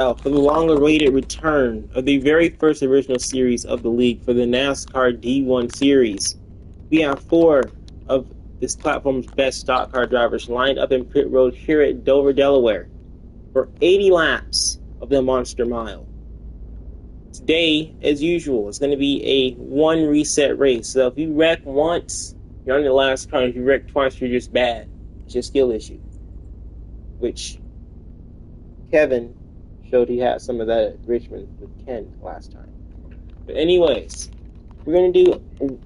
For the long-awaited return of the very first original series of the league for the NASCAR D1 series. We have 4 of this platform's best stock car drivers lined up in pit road here at Dover, Delaware for 80 laps of the Monster Mile. Today, as usual, it's going to be a one reset race. So if you wreck once, you're on the last car. If you wreck twice, you're just bad. It's your skill issue. Which Kevin showed he had some of that at Richmond with Ken last time. But anyways, we're going to do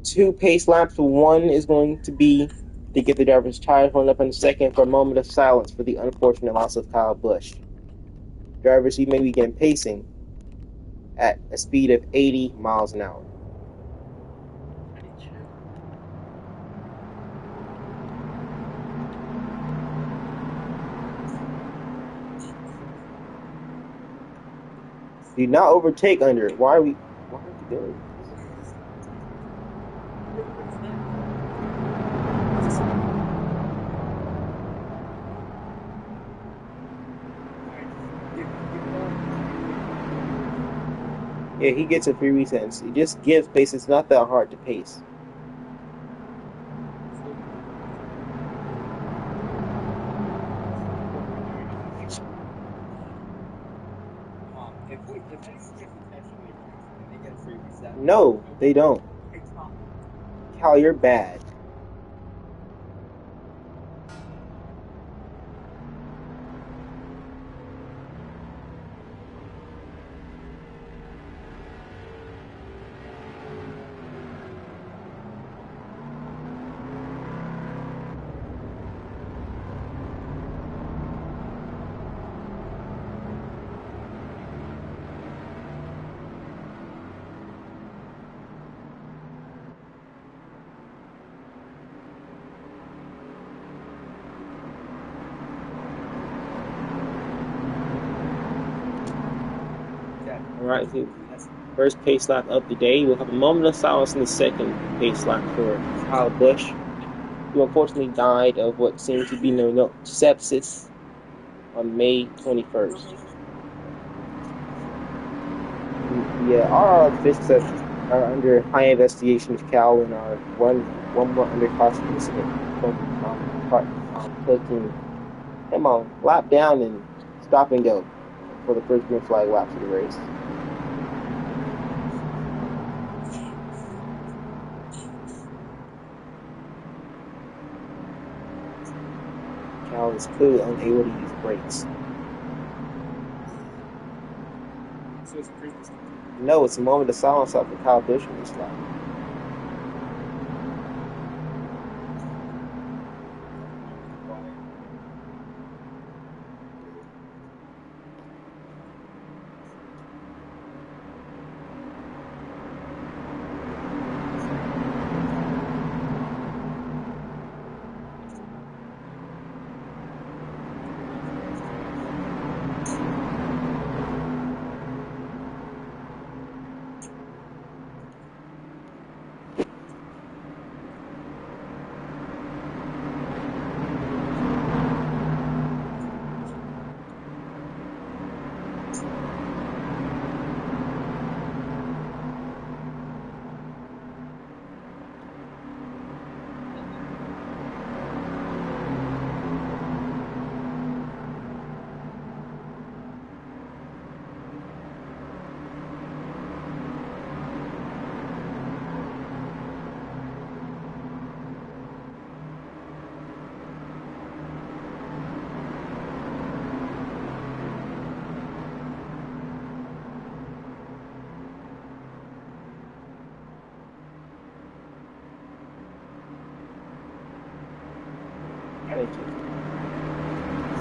2 pace laps. One is going to be to get the driver's tires rolled up, and the second for a moment of silence for the unfortunate loss of Kyle Busch. Drivers, you may begin pacing at a speed of 80 miles an hour. Do not overtake under it. Why are we doing this? Yeah, he gets a free reset. He just gives pace. It's not that hard to pace. No, they don't. Cal, you're bad. Alright, first pace lap of the day. We'll have a moment of silence in the second pace lap for Kyle Busch, who unfortunately died of what seemed to be sepsis on May 21st. Yeah, our officials are under high investigation of Cal and are one more under caution incident from taking him on lap down and stop and go for the first green flag lap of the race. Cal is clearly unable to use brakes. No, it's a moment of silence after Kyle Busch in this lap.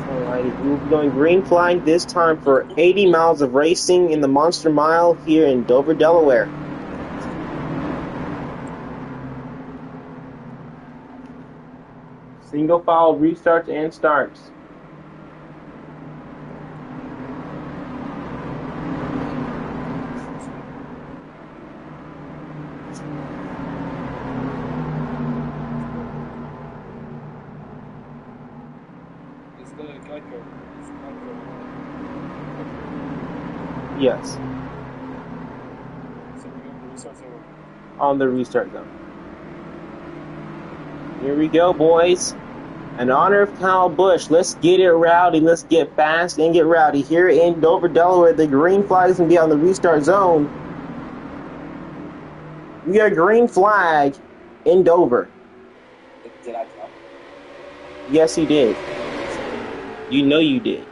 Alrighty, we'll be going green flag this time for 80 miles of racing in the Monster Mile here in Dover, Delaware. Single file restarts and starts. Yes, So we're on the restart zone. on the restart zone. Here we go, boys. In honor of Kyle Busch, let's get it rowdy. Let's get fast and get rowdy. Here in Dover, Delaware, the green flag is going to be on the restart zone. We got a green flag in Dover. Did I drop? Yes, you did. You know you did.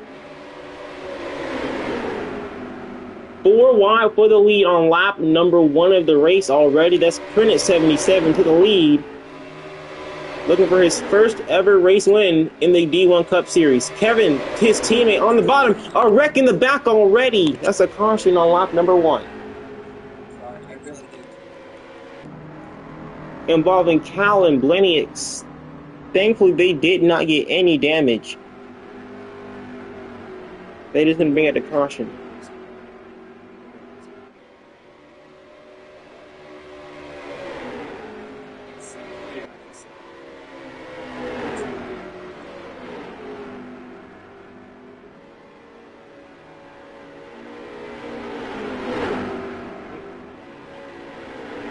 4 wide for the lead on lap number 1 of the race already. That's Printed 77 to the lead. Looking for his first ever race win in the D1 Cup Series. Kevin, his teammate on the bottom, a wreck in the back already. That's a caution on lap number 1. I really did. Involving Cal and Bleniux. Thankfully, they did not get any damage. They just didn't bring it to caution.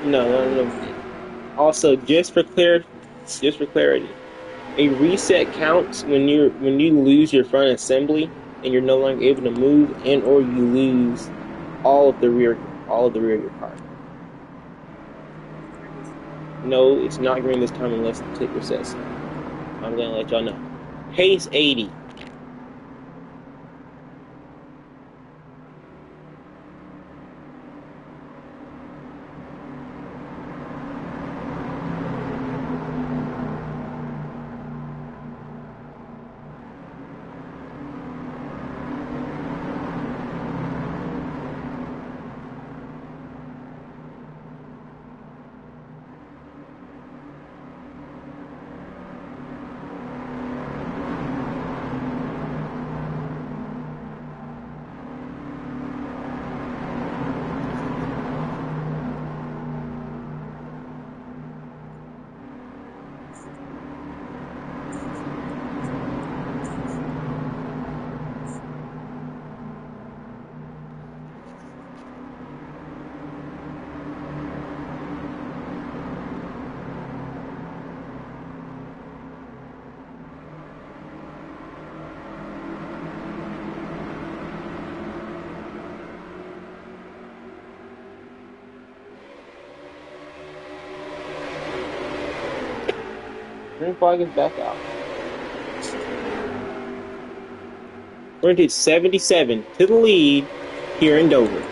No. Also, just for clarity, a reset counts when you lose your front assembly and you're no longer able to move, and or you lose all of the rear of your car. No, it's not green this time unless the ticker says so. I'm gonna let y'all know. Pace 80. Green flag is back out. Printed 77 to the lead here in Dover.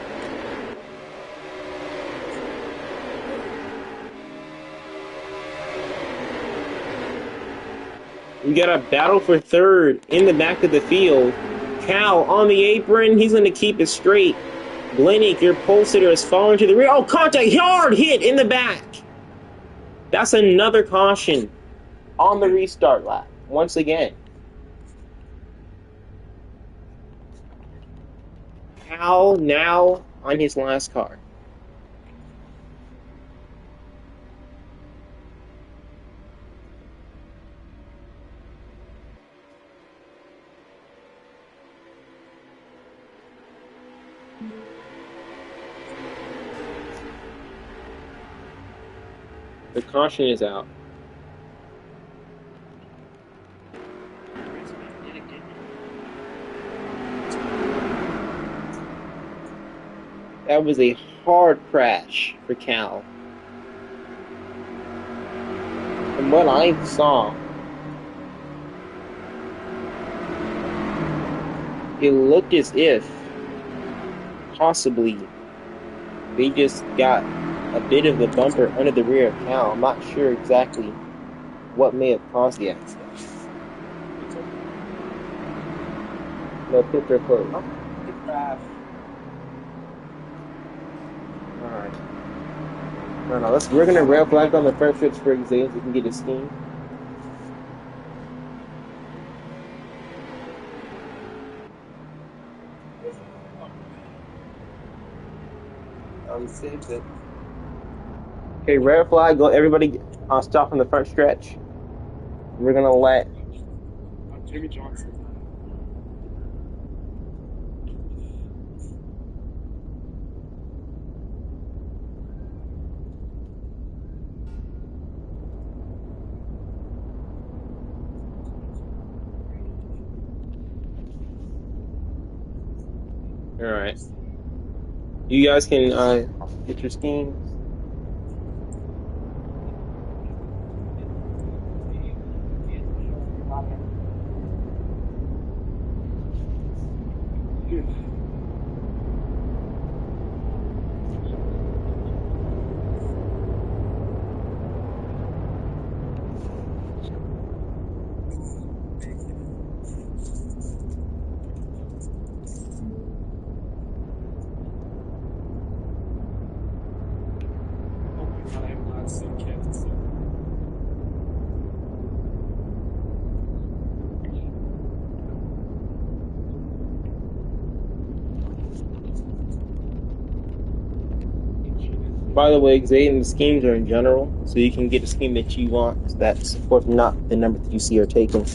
We got a battle for third in the back of the field. Cal on the apron. He's going to keep it straight. Blenick, your pole sitter, has fallen to the rear. Oh, contact! Hard hit in the back. That's another caution on the restart lap. Once again. Cal now on his last car. The caution is out. That was a hard crash for Cal. From what I saw, it looked as if possibly they just got a bit of a bumper under the rear of Cal. I'm not sure exactly what may have caused the accident. No, pits are closed. Good crash. Alright. No, we're gonna red flag on the first stretch for exams. We can get a scheme. Saved it. Okay, red flag. Go. Everybody, stop on the front stretch. We're gonna let. Jimmy Johnson. All right. You guys can get your schemes. By the way, Xaden, the schemes are in general, so you can get the scheme that you want. That's, of course, not the number that you see are taken.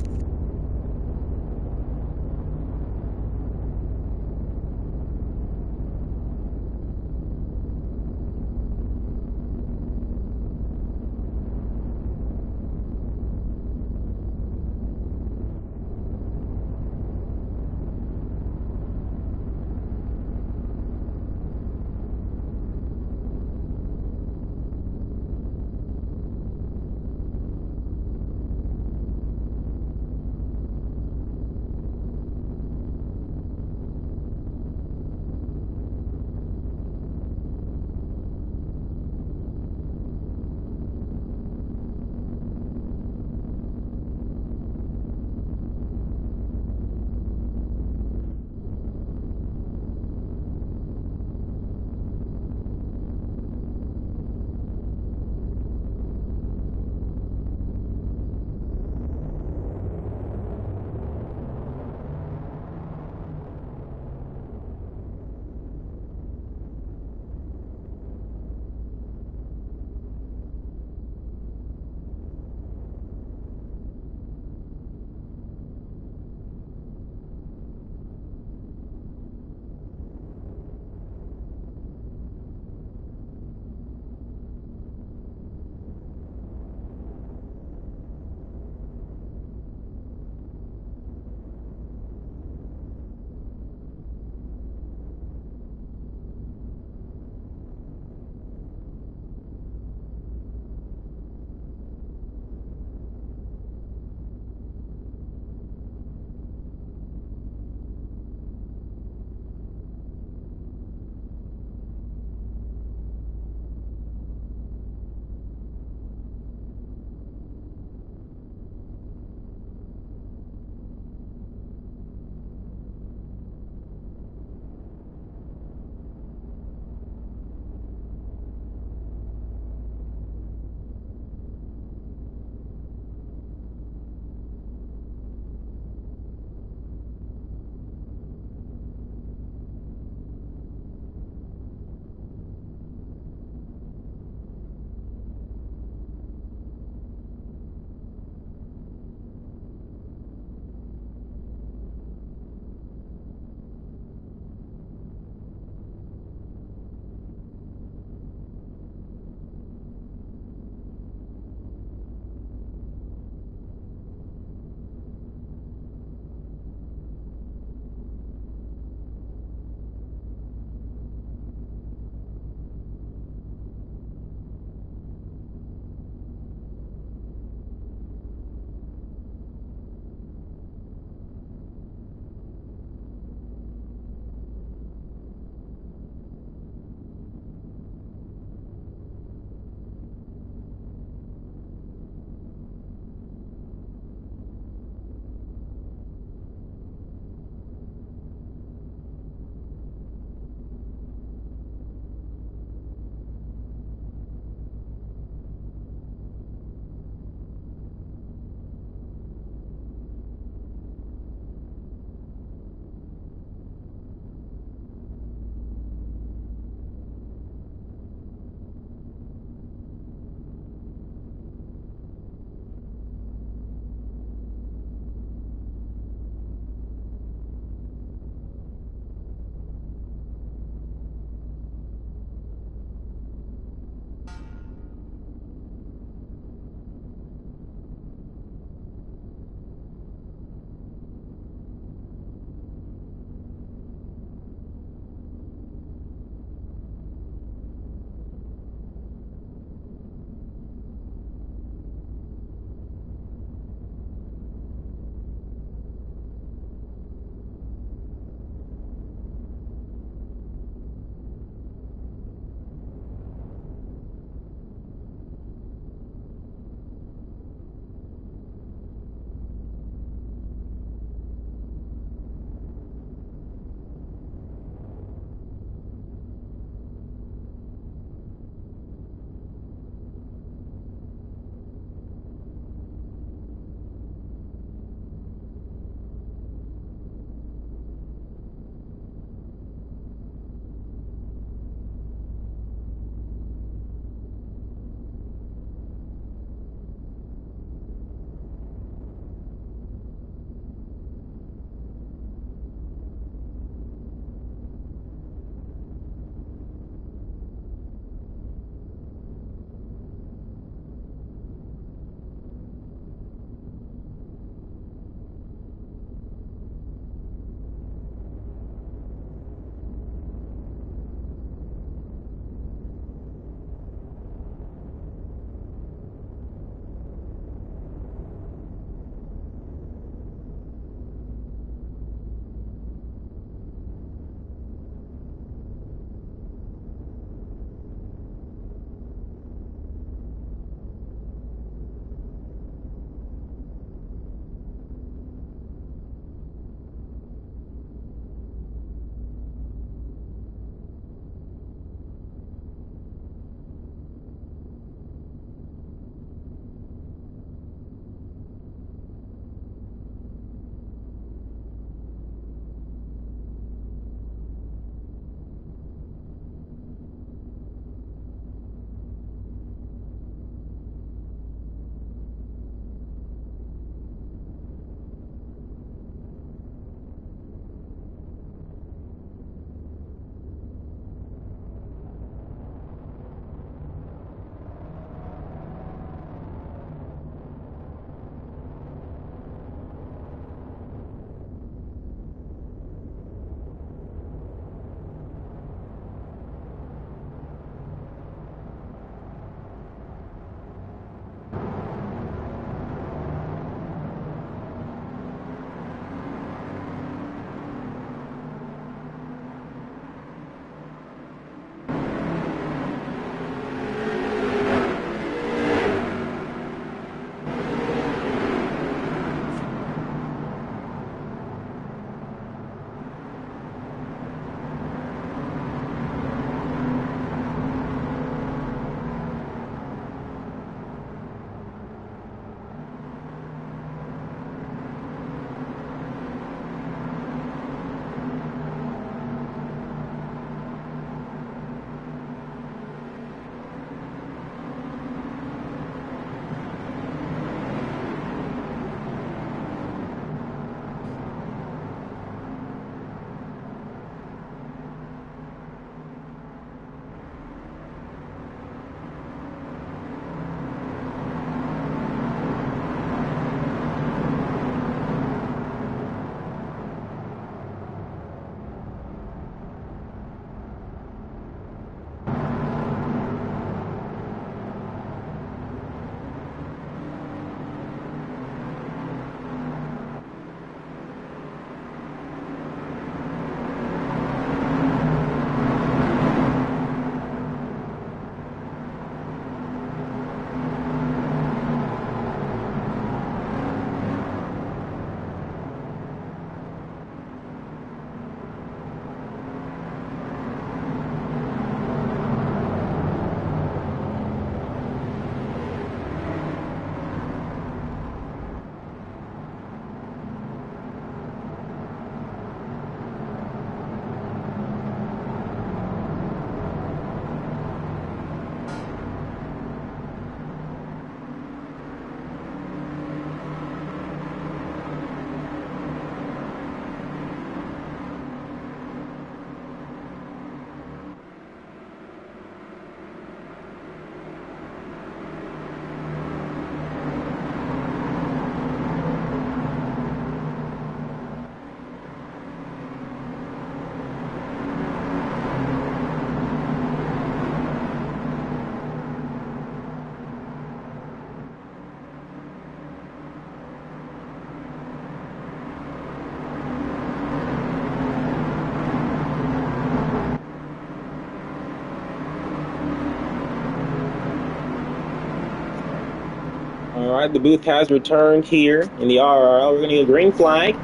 right, the booth has returned here in the RRRL. We're going to get a green flag,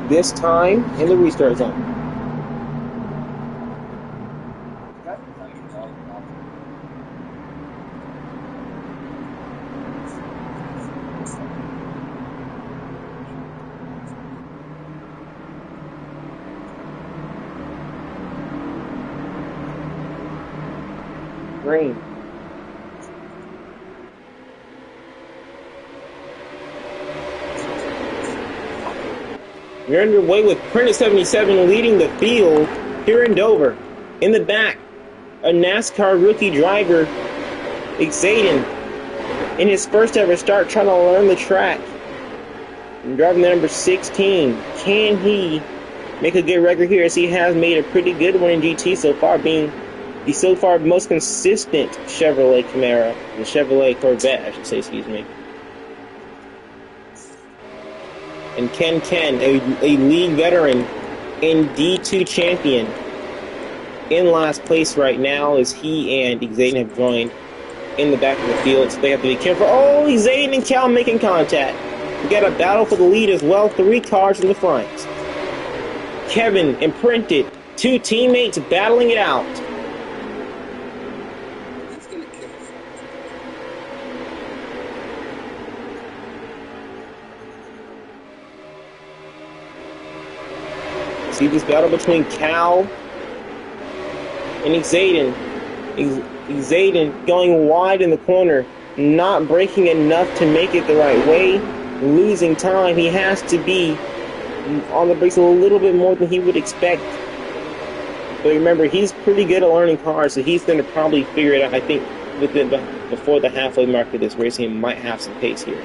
this time in the restart zone. Green. We're underway with Printed 77 leading the field here in Dover. In the back, a NASCAR rookie driver, Xaden, in his first ever start trying to learn the track. And driving the number 16. Can he make a good record here, as he has made a pretty good one in GT so far, being the so far most consistent Chevrolet Camaro, the Chevrolet Corvette, I should say, excuse me. And Ken, a league veteran and D2 champion, in last place right now, as he and Xaden have joined in the back of the field, so they have to be careful. Oh, Xaden and Cal making contact. We got a battle for the lead as well, 3 cars in the front. Kevin and Printed, 2 teammates battling it out. See this battle between Cal and Xaden. Xaden going wide in the corner, not braking enough to make it the right way, losing time. He has to be on the brakes a little bit more than he would expect. But remember, he's pretty good at learning cars, so he's going to probably figure it out. I think before the halfway mark of this race, he might have some pace here.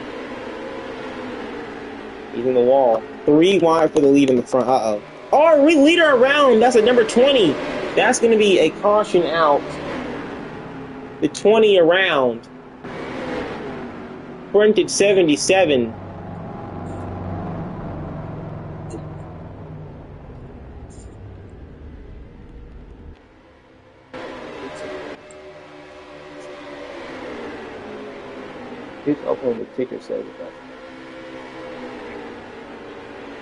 He's in the wall. 3 wide for the lead in the front. Uh-oh. Oh, leader around. That's at number 20. That's going to be a caution out. The 20 around. Printed 77. He's open the ticker says that.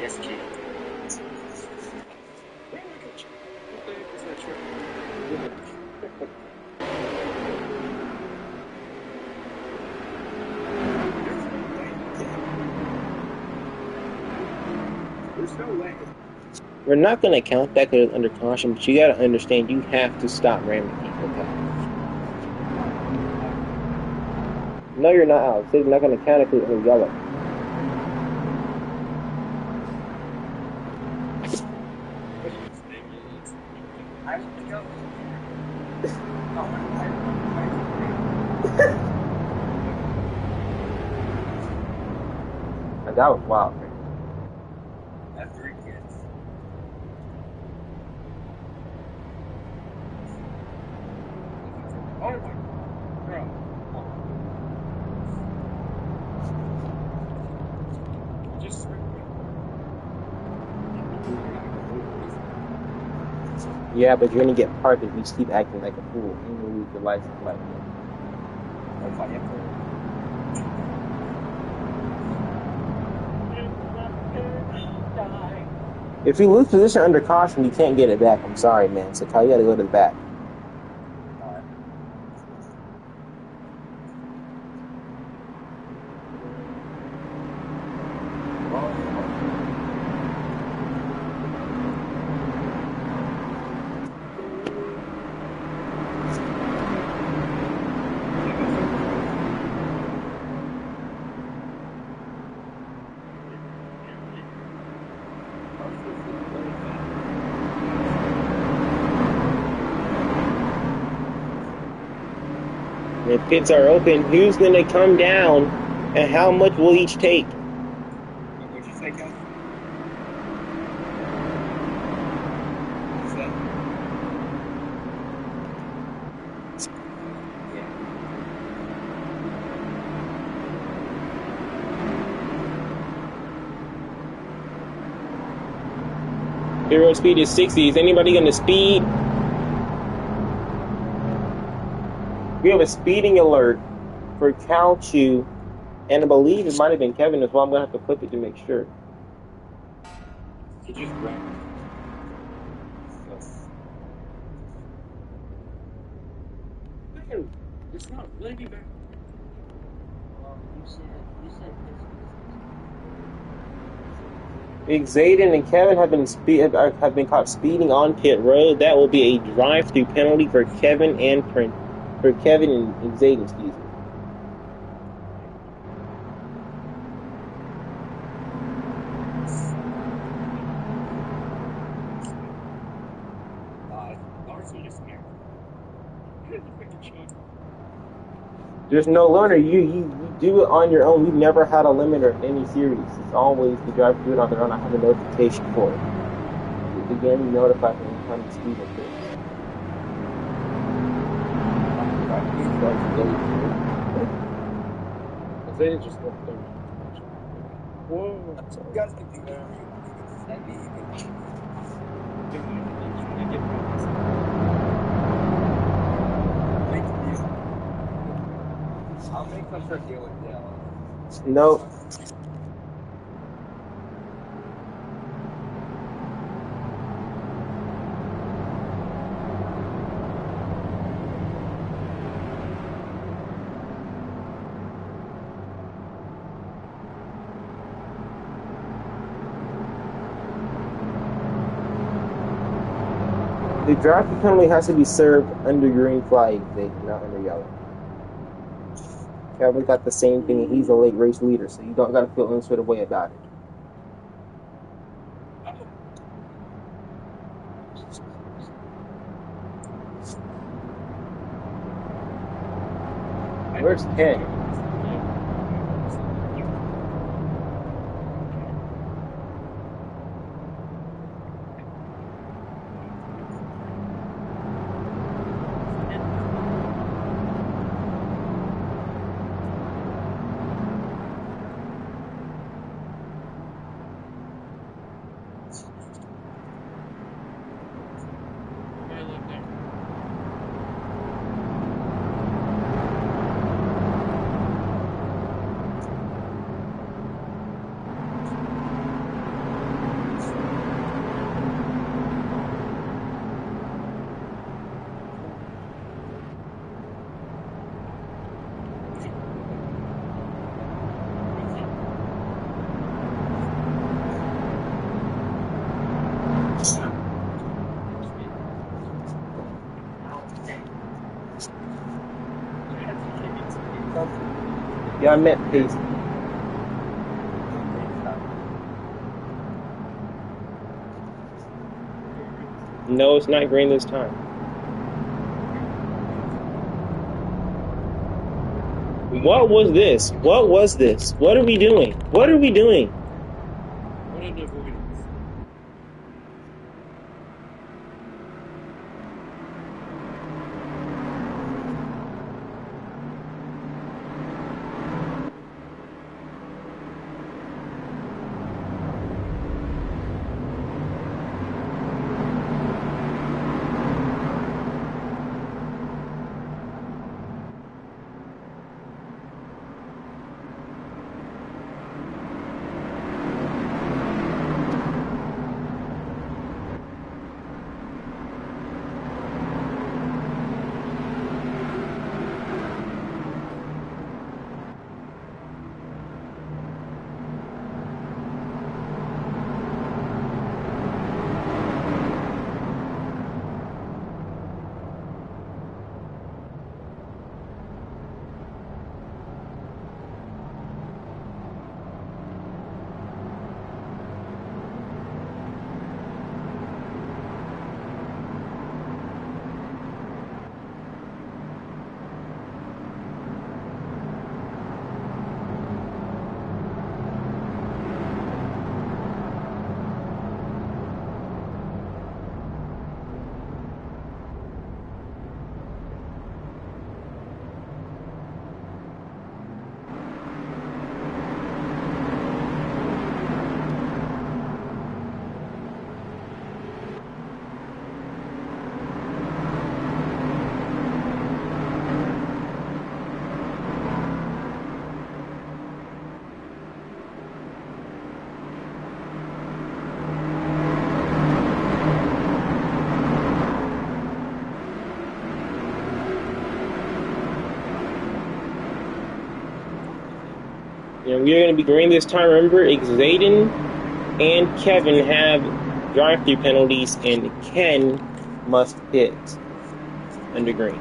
Yes, Key. There's no way. We're not going to count that because it's under caution, but you got to understand you have to stop ramming people. No, you're not out. It's not going to count it because it's yellow. That was wild, man. I have 3 kids. Oh my bro. Just yeah, but you're gonna get parked if you keep acting like a fool. You will lose your license like that. If you lose position under caution, you can't get it back. I'm sorry, man. So Kyle, you gotta go to the back. The pits are open. Who's going to come down, and how much will each take? What'd you say, guys? What's that? Yeah. Hero speed is 60. Is anybody going to speed? We have a speeding alert for Cal Chu And I believe it might have been Kevin as well. I'm gonna have to clip it to make sure. He just ran. So. Man, it's not letting me back. You said this. Zayden and Kevin have been caught speeding on pit road. That will be a drive-through penalty for Kevin and Zayden. Excuse me. There's no learner. You do it on your own. We've never had a limiter in any series. It's always the driver do it on their own. I have a notification for it. Again, you notify me anytime you speed like this. They just left there. Whoa. You guys can do that. Send me. I'll make some sort of deal with Dale. No. The drafting penalty has to be served under green flag, not under yellow. Kevin got the same thing, and he's a late race leader, so you don't got to feel any sort of way about it. Where's Ken? Yeah, I meant pace. No, it's not green this time. What was this? What was this? What are we doing? What are we doing? What an avoidance. we are going to be green this time. Remember, Xaden and Kevin have drive-through penalties, and Ken must hit under green.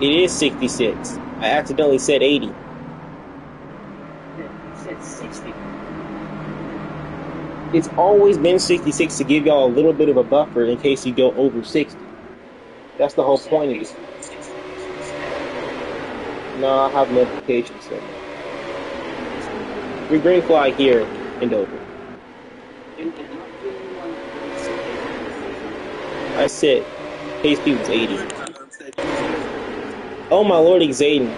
It is 66. I accidentally said 80. You said 60. It's always been 66 to give y'all a little bit of a buffer in case you go over 60. That's the whole point of it. No, I have notifications set. Your green flag here in Dover. I said pace speed was 80. Oh my lord, Xaden.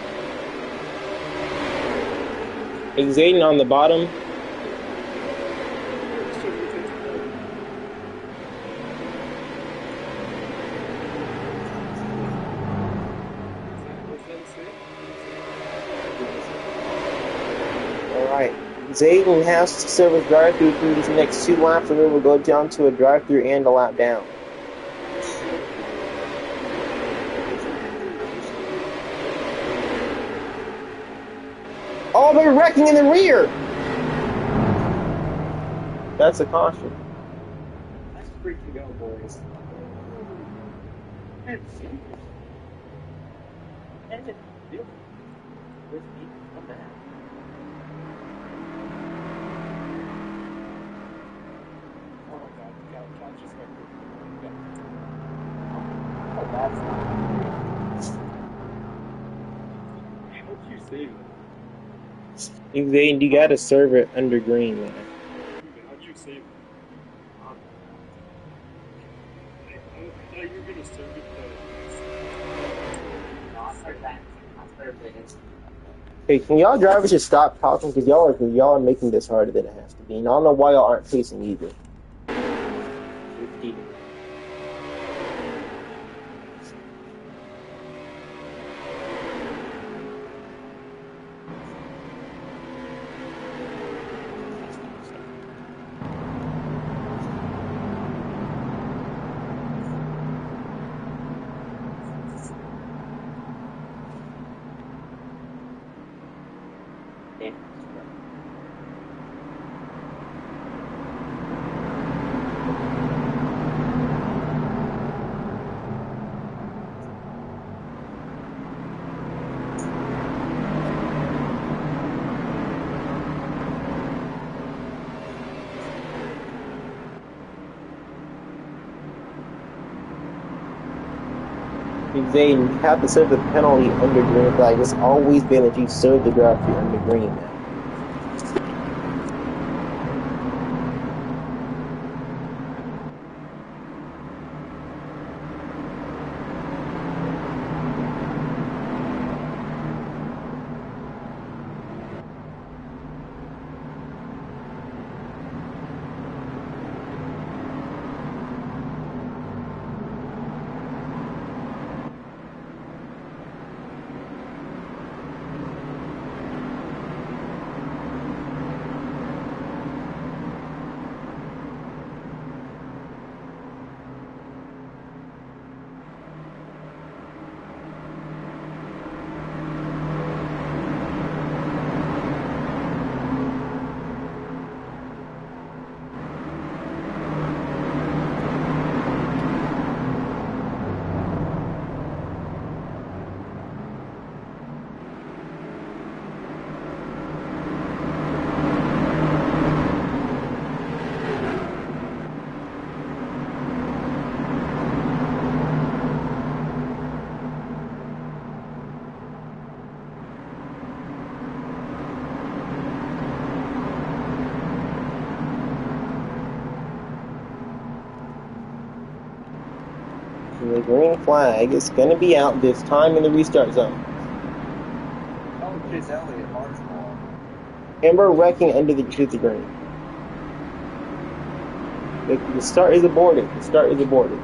Xaden on the bottom. Alright. Xaden has to serve as drive-through through these next 2 laps, and then we'll go down to a drive-through and a lap down. Oh, they're wrecking in the rear! That's a caution. Let's freaking go, boys. And it feels with me. Come back. Oh my god, God just got oh, that's not. I hope you save it. Xaden, you gotta serve it under green, man. How'd you save it? I thought you were gonna serve it Hey, can y'all drivers just stop talking? Because y'all are making this harder than it has to be. And I don't know why y'all aren't pacing either. Xaden, you have to serve the penalty under green flag. It's always been that you serve the drive-through under green, man. The green flag is going to be out this time in the restart zone. Oh, Chase Elliott, large ball. And we're wrecking under the green. The start is aborted. The start is aborted.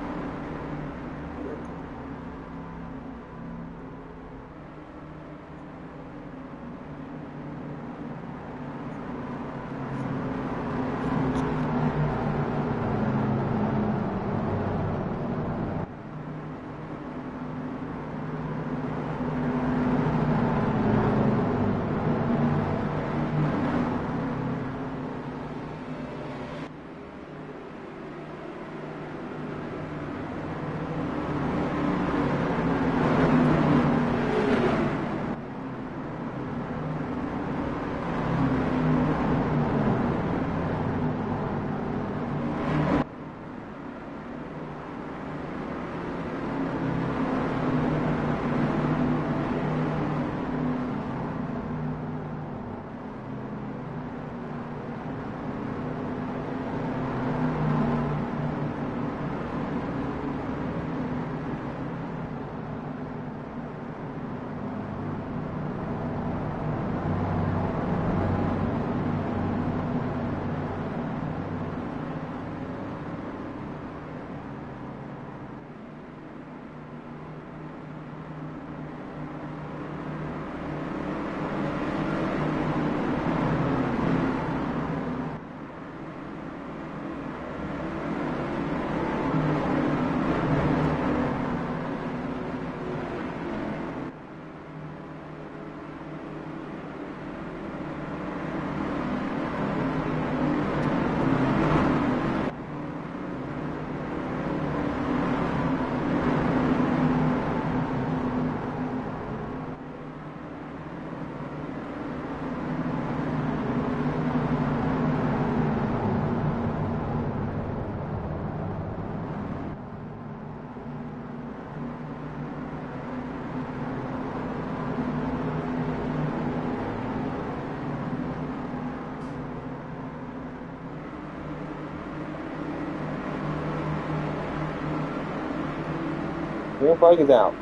Green flag is out.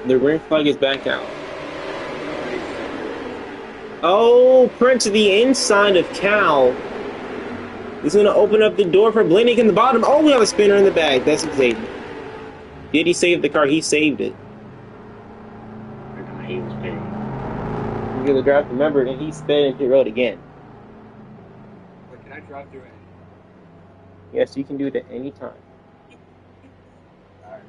The green flag is back out. Oh, print to the inside of Cal. He's going to open up the door for Blinick in the bottom. Oh, we have a spinner in the bag. That's Xavier. Did he save the car? He saved it. He was paying. You get the draft, remember, and he sped into pit road again. But can I drive through it? Yes, you can do it at any time. Alright.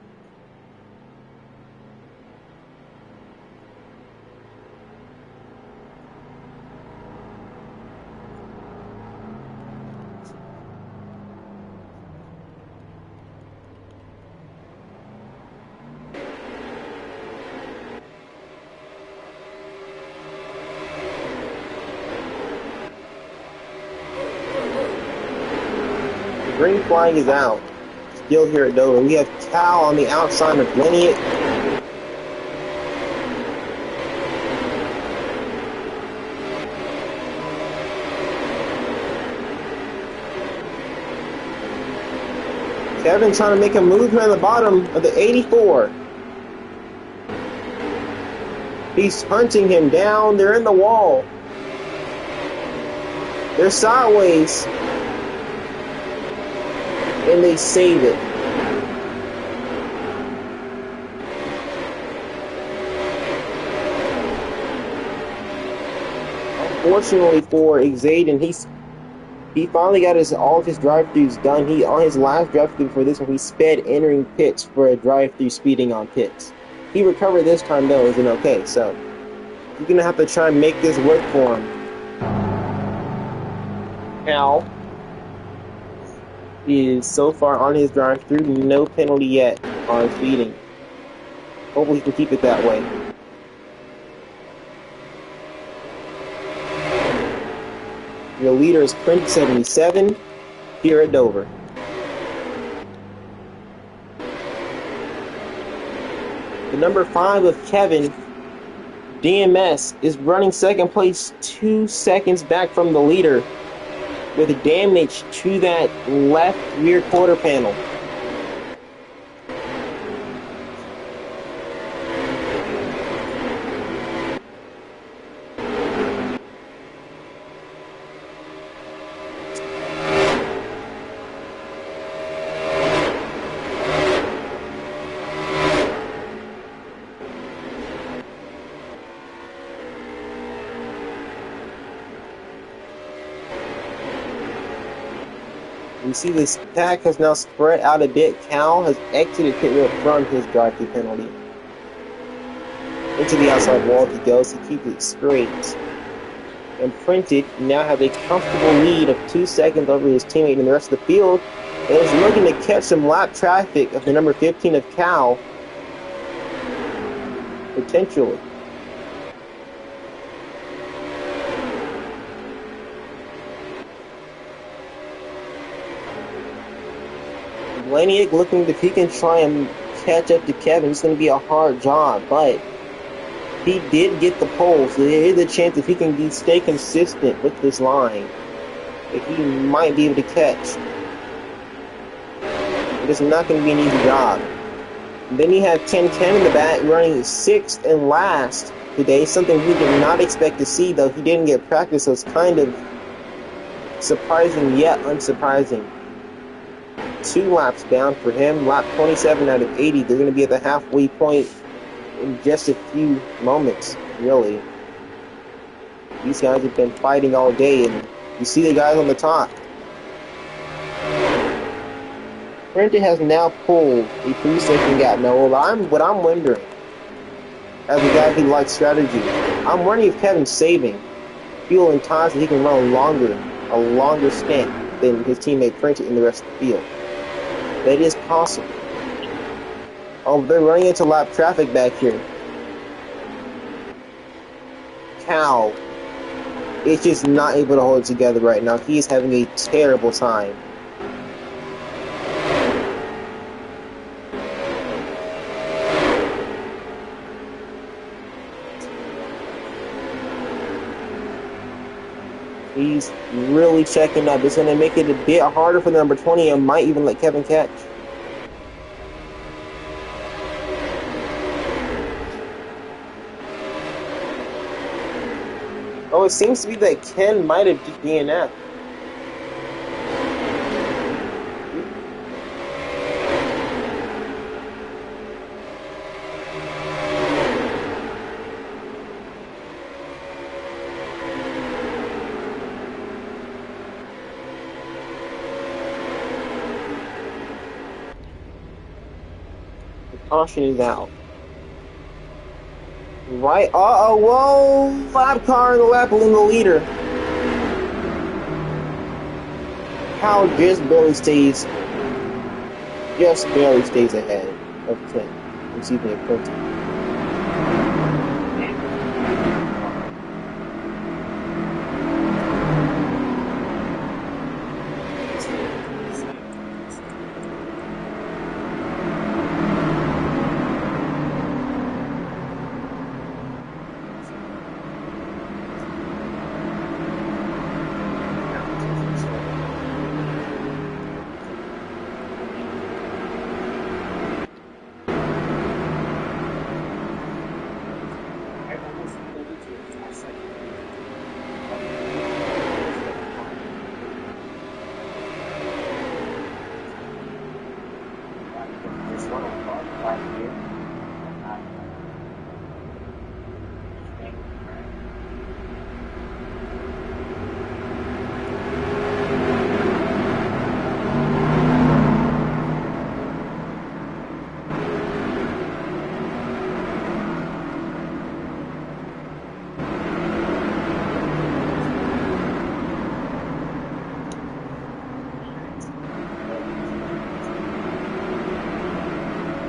The green flag is out. Still here at Dover. We have Cal on the outside of Blinick. Kevin trying to make a move here on the bottom of the 84. He's hunting him down. They're in the wall. They're sideways. And they save it. Unfortunately for Xaden, he finally got all of his drive-thrus done. He on his last drive-thru for this one, he sped entering pits for a drive-thru speeding on pits. He recovered this time though, isn't okay. So you're gonna have to try and make this work for him. Cal is so far on his drive-thru, no penalty yet on speeding. Hopefully he can keep it that way. Your leader is Print 77 here at Dover. The number 5 of Kevin, DMS, is running second place 2 seconds back from the leader with damage to that left rear quarter panel. You see this pack has now spread out a bit. Cal has exited pit road from his drive-thru penalty. Into the outside wall he goes to keep it straight. And Printed now have a comfortable lead of 2 seconds over his teammate in the rest of the field. And is looking to catch some lap traffic of the number 15 of Cal. Potentially. Blaniak looking if he can try and catch up to Kevin. It's going to be a hard job, but he did get the pole, so there is a chance if he can stay consistent with this line, that he might be able to catch. It's not going to be an easy job. And then you have 10-10 in the back running 6th and last today, something we did not expect to see, though he didn't get practice, so it's kind of surprising yet unsurprising. 2 laps down for him, lap 27 out of 80. They're going to be at the halfway point in just a few moments, really. These guys have been fighting all day, and you see the guys on the top. Prentice has now pulled a 3-second gap. Now, what I'm wondering, as a guy who likes strategy, I'm wondering if Kevin's saving fuel and time so he can run a longer stint than his teammate Prentice in the rest of the field. That is possible. Oh, they're running into lap traffic back here. Cal is just not able to hold it together right now. He is having a terrible time. He's really checking up. It's going to make it a bit harder for the number 20 and might even let Kevin catch. Oh, it seems to be that Ken might have DNF. Caution is out. Right. Whoa! Lap car in the lap, in the leader. Hal just barely stays ahead of Ken. Excuse me, of Quentin.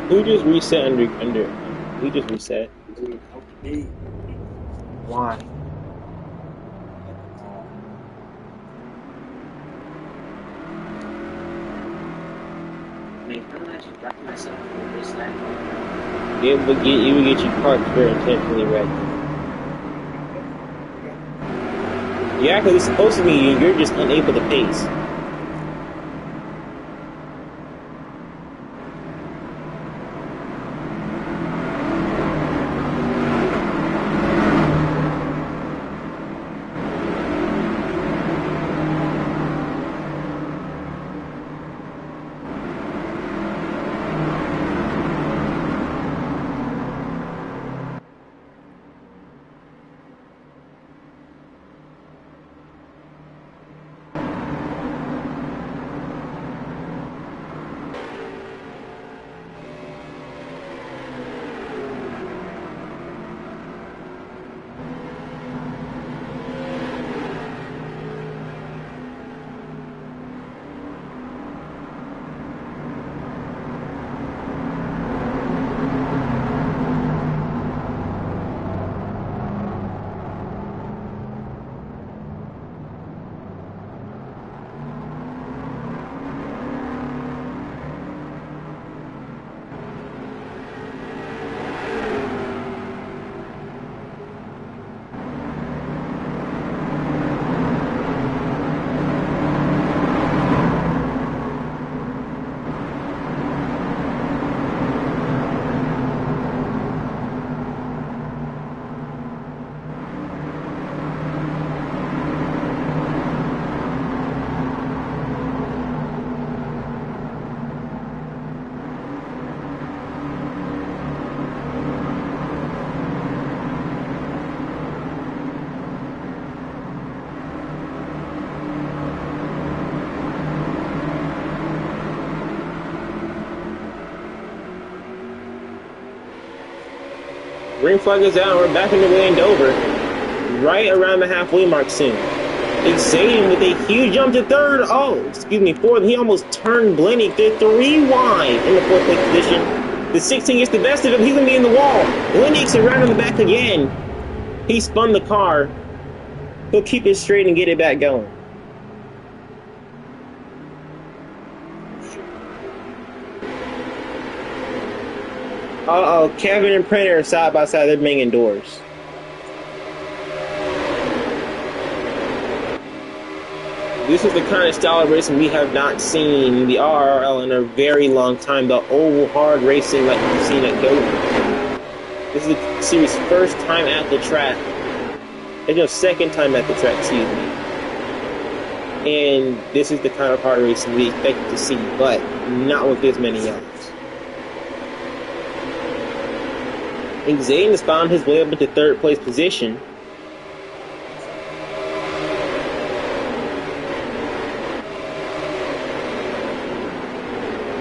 Who just reset under? Who just reset? Why? It would get you parked very intentionally right. Yeah, because it's supposed to be you're just unable to pace. Green flag is out. We're back in the way in Dover. Right around the halfway mark soon. Exciting with a huge jump to third. Oh, excuse me, fourth. He almost turned Blenny to 3 wide in the fourth place position. The 16 gets the best of him. He's going to be in the wall. Blenny's around in the back again. He spun the car. He'll keep it straight and get it back going. Uh-oh, Kevin and Printer are side by side. They're banging doors. This is the kind of style of racing we have not seen in the RRL in a very long time. The oval hard racing like you've seen at Dover. This is the series' first time at the track. It's your second time at the track, excuse me. And this is the kind of hard racing we expected to see, but not with this many yellows. And Zayden has found his way up into third place position.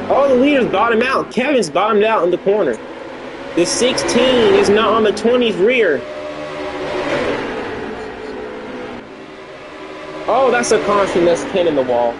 All the leaders bottom out. Kevin's bottomed out in the corner. The 16 is now on the 20's rear. Oh, that's a caution. That's 10 in the wall.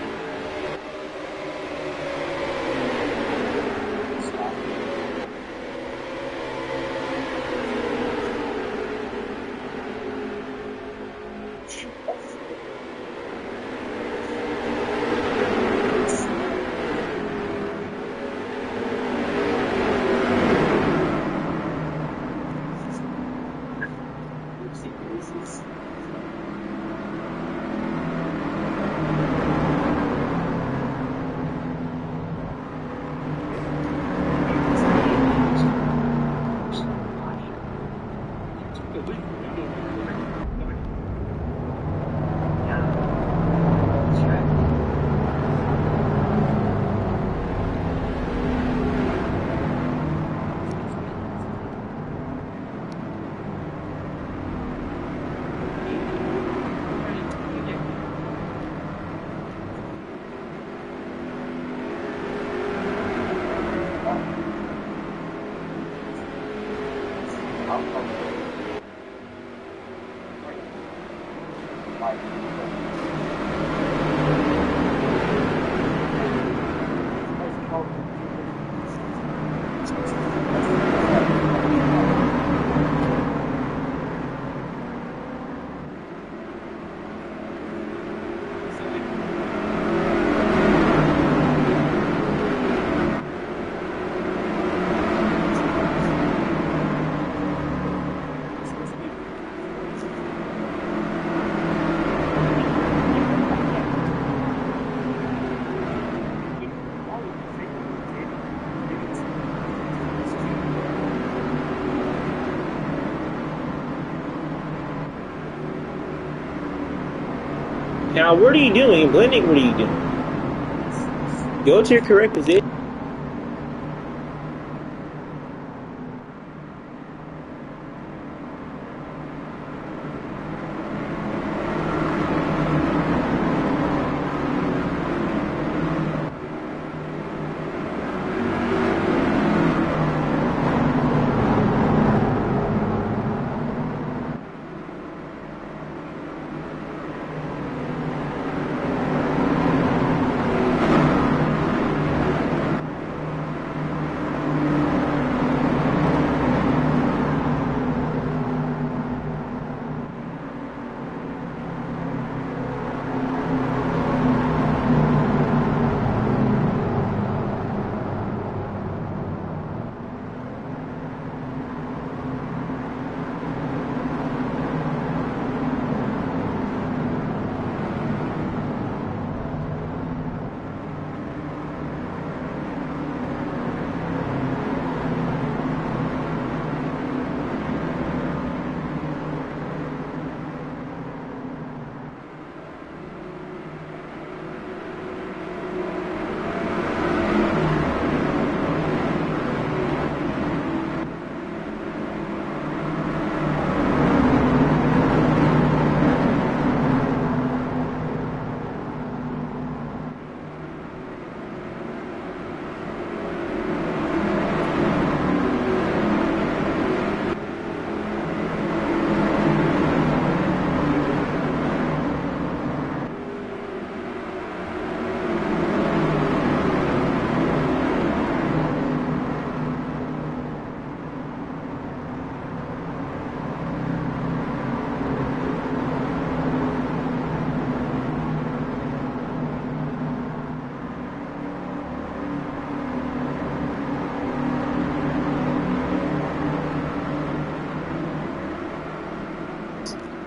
Now, what are you doing? Blending, what are you doing? Go to your correct position.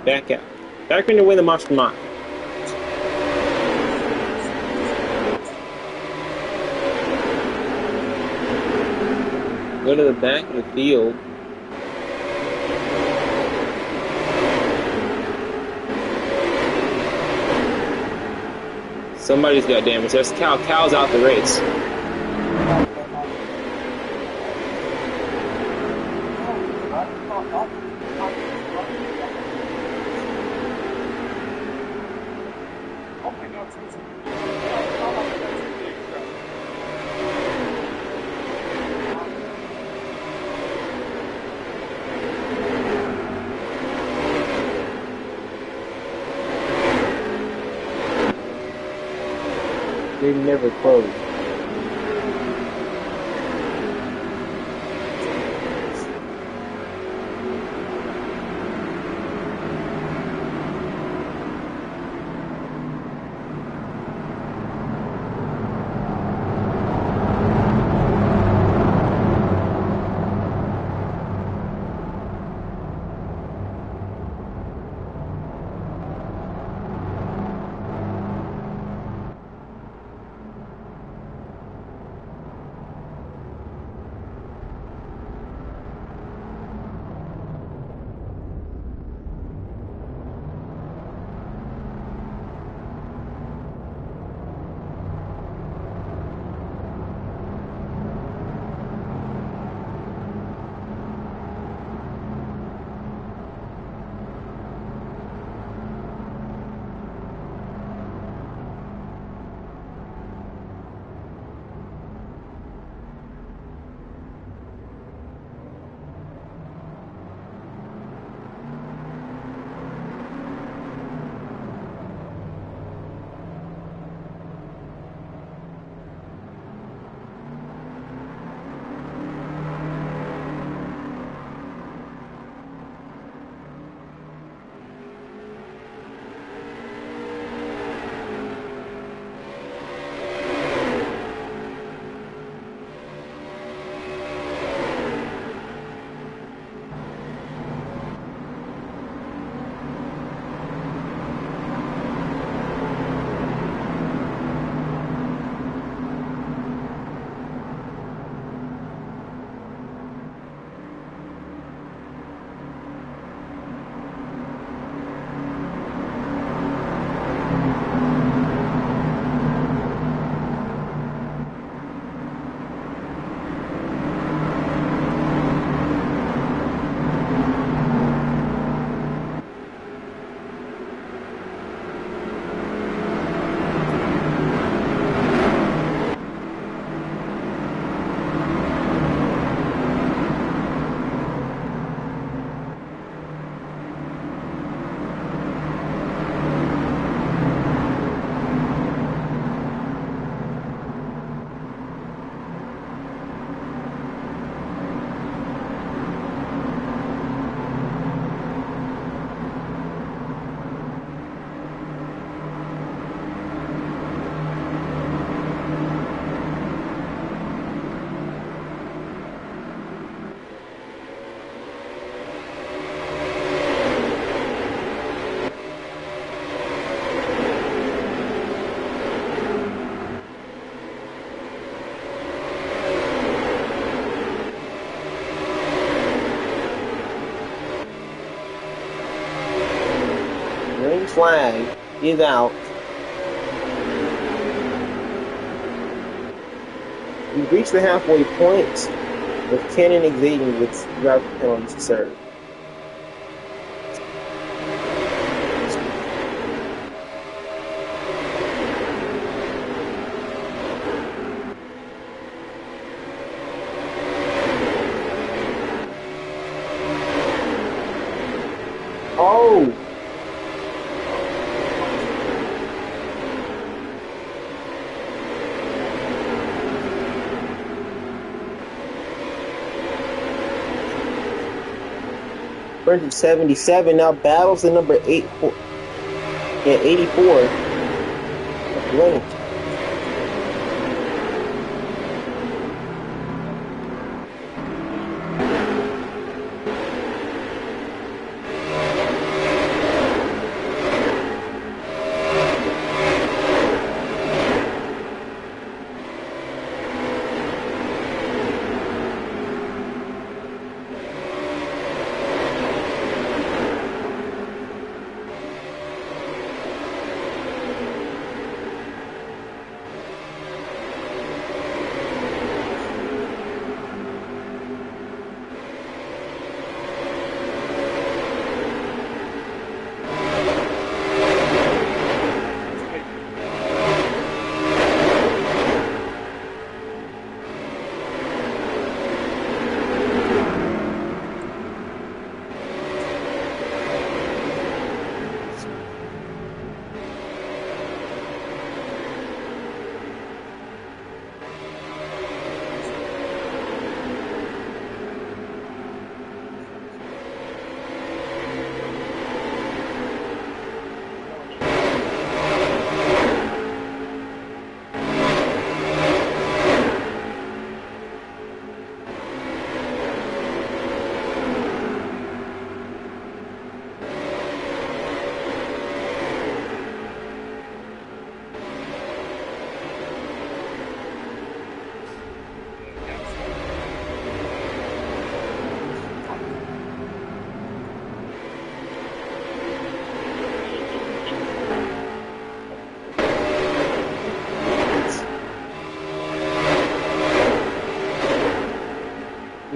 Back out. Back in the way the mastermind. Go to the back of the field. Somebody's got damage. There's Cal. Cal's out the race. They never close. Flag is out. We've reached the halfway point with Cannon and Xavier with driver penalties to serve. Oh! Version 77 now battles the number 84 Link.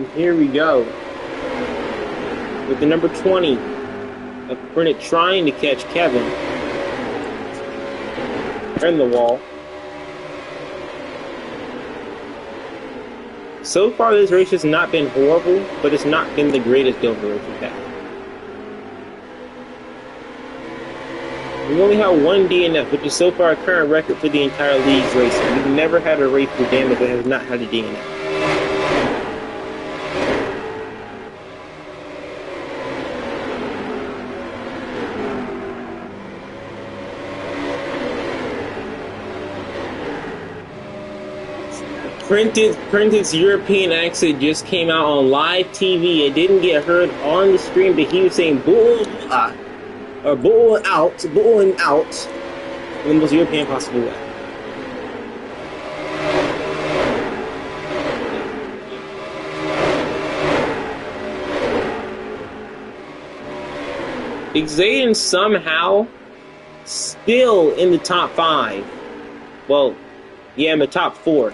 And here we go. With the number 20 of Brennan trying to catch Kevin. In the wall. So far, this race has not been horrible, but it's not been the greatest Dover race we've had. We only have one DNF, which is so far a current record for the entire league's racing. We've never had a race with damage that has not had a DNF. Prentice's European accent just came out on live TV. It didn't get heard on the stream, but he was saying bull or bull out in the most European possible way. Xaden somehow still in the top 5. Well, yeah, in the top 4.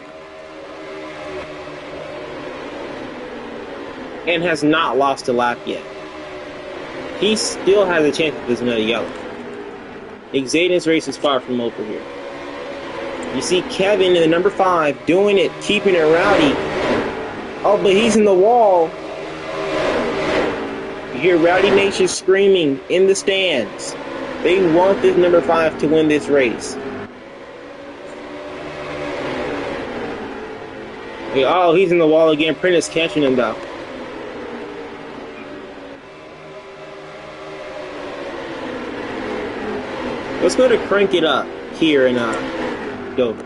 And has not lost a lap yet. He still has a chance if there's another yellow. Xaden's race is far from over here. You see Kevin in the number 5 doing it, keeping it rowdy. Oh, but he's in the wall. You hear Rowdy Nation screaming in the stands. They want this number 5 to win this race. Oh, he's in the wall again. Prentice catching him though. Let's go to crank it up here in Dover.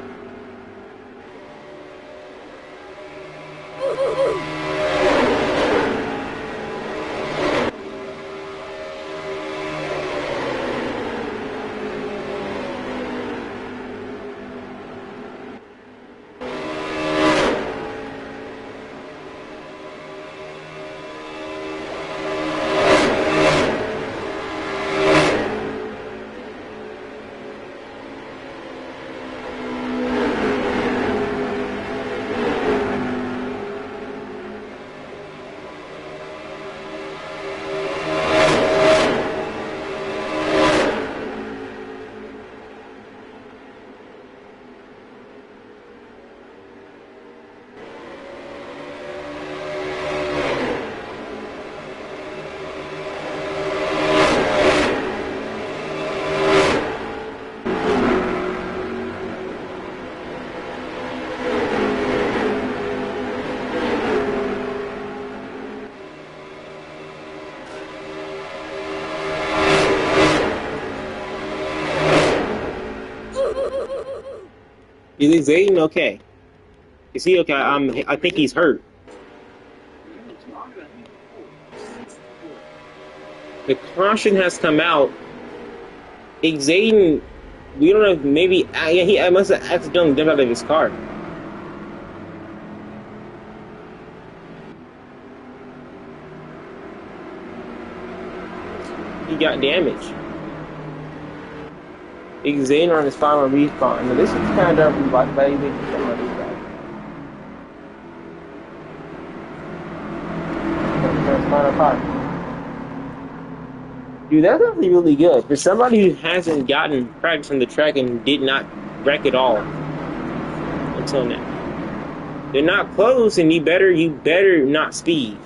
Is Xaden okay? Is he okay? I think he's hurt. The caution has come out. Xaden, we don't know if maybe he must have accidentally jumped out of his car. He got damaged. Xaden on his final respawn. Now this is kind of like that. Dude, that's actually really good for somebody who hasn't gotten practice on the track and did not wreck it all until now. They're not close, and you better not speed.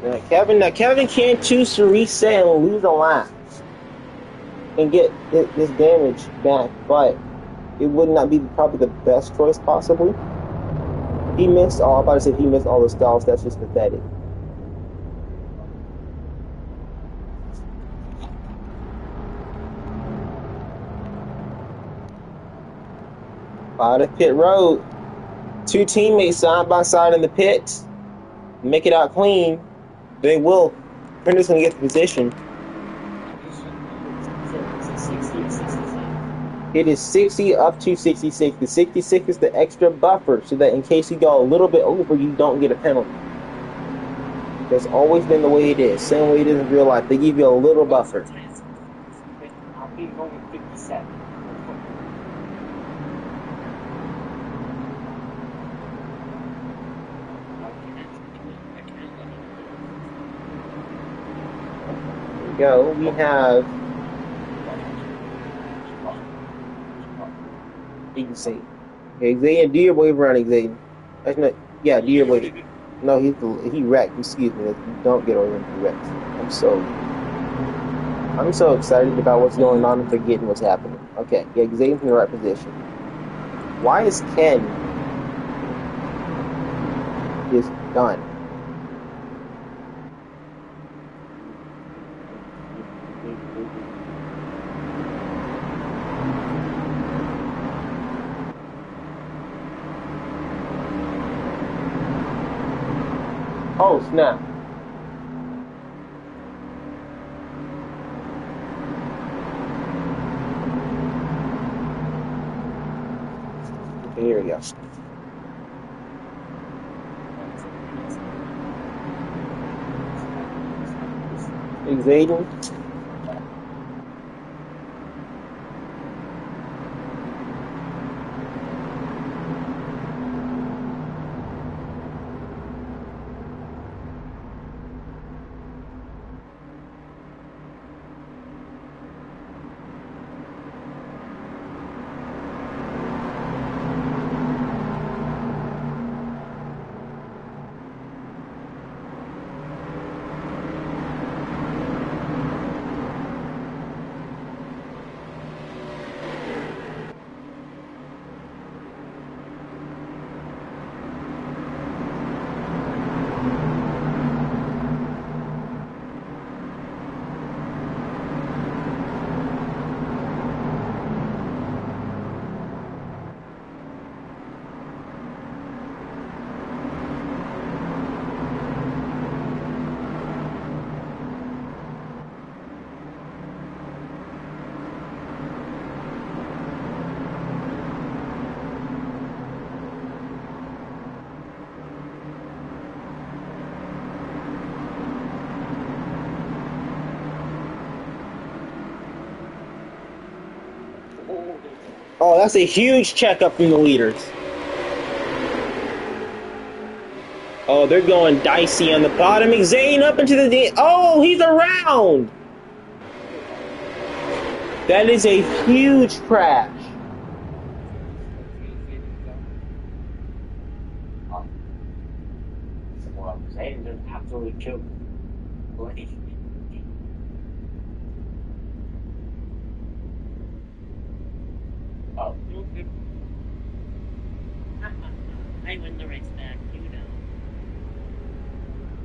Now Kevin can choose to reset and lose a lap and get this damage back, but it would not be probably the best choice possibly. He missed all. I'm about to say he missed all the stalls. That's just pathetic. Out of pit road, 2 teammates side by side in the pits. Make it out clean. They will. Prentice gonna get the position. It is 60 up to 66. The 66 is the extra buffer so that in case you go a little bit over, you don't get a penalty. That's always been the way it is. Same way it is in real life. They give you a little buffer. go. We have Xavier. Okay, Xavier, do your wave around Xavier. That's not. Yeah, do your wave. No, he wrecked. Excuse me. You don't get over him. He wrecked. I'm so excited about what's going on and forgetting what's happening. Okay, yeah, Xavier's in the right position. Why is Ken just done? Oh, snap. Okay, here we go. Xavier. Oh, that's a huge checkup from the leaders. Oh, they're going dicey on the bottom. Zane up into the... Oh, he's around! That is a huge crash. Well, Zane just absolutely killed Blake. Oh. I win the race back, you know.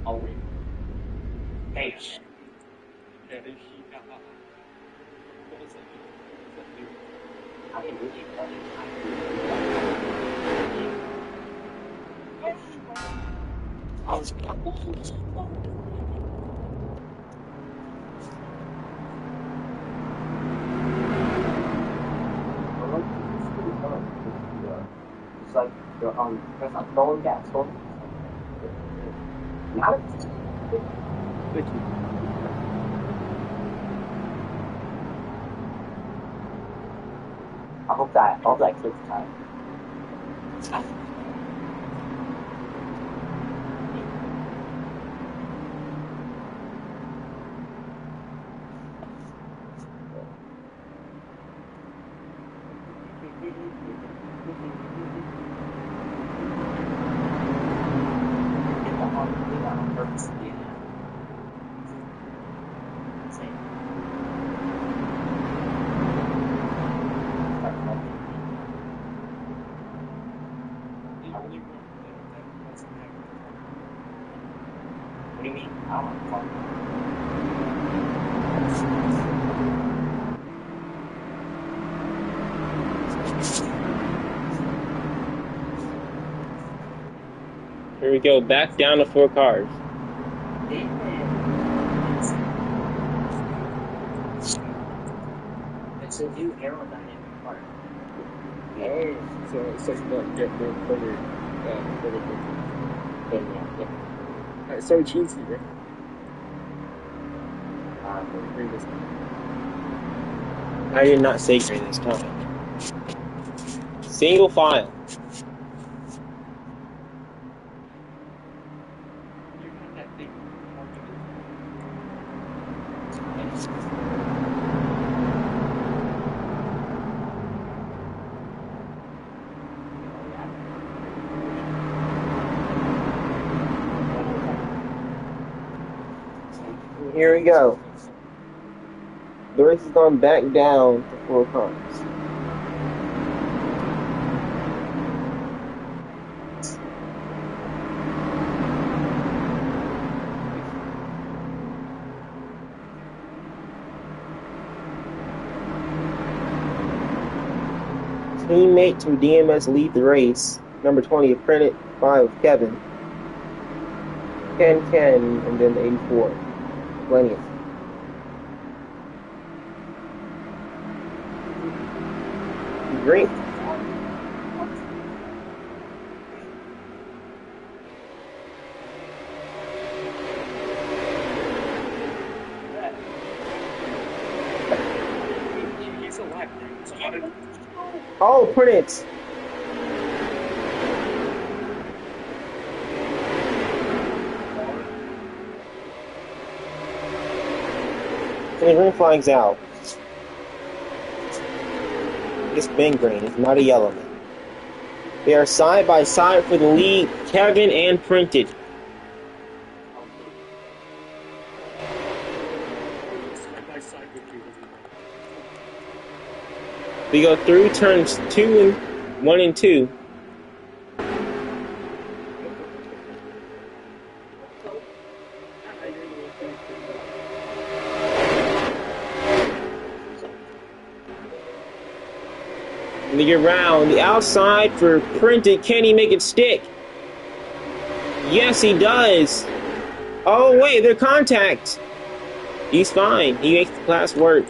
I'll win. Hey. I can really it's like you're on press on throwing gas, throwing. Not I hope that clicks time. What do you mean? I don't want Here we go, back down to 4 cars. It's a new aerodynamic part. Oh, so it's just not get more forward. It's so cheesy, right? Green this time. I did not say green this time. Single file. Here we go. The race has gone back down to 4 cars. Teammates from DMS lead the race. Number 20, Apprentice, 5, Kevin. Ken, and then the 84, Lenny. Great. Oh, Prince. The green flag's out. It's been green. It's not a yellow man. They are side by side for the lead. Kevin and Printed. We go through turns 1 and 2. The around the outside for Printed. Can he make it stick? Yes, he does. Oh wait, they're contact. He's fine. He makes the class work.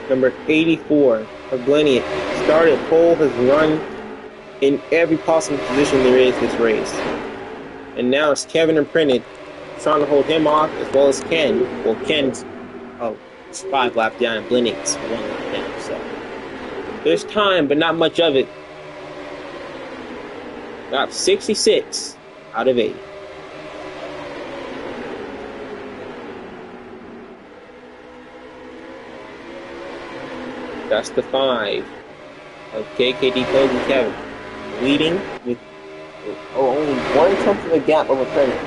Number 84 of Glennie started pole, has run in every possible position there is this race. And now it's Kevin and Printed trying to hold him off as well as Ken. Well, Ken's 5 laps down and Blennick's 1 lap down. So there's time, but not much of it. Got 66 out of 80. That's the 5 of KKD Close and Kevin. Leading with only 1/10 of a gap over Printed.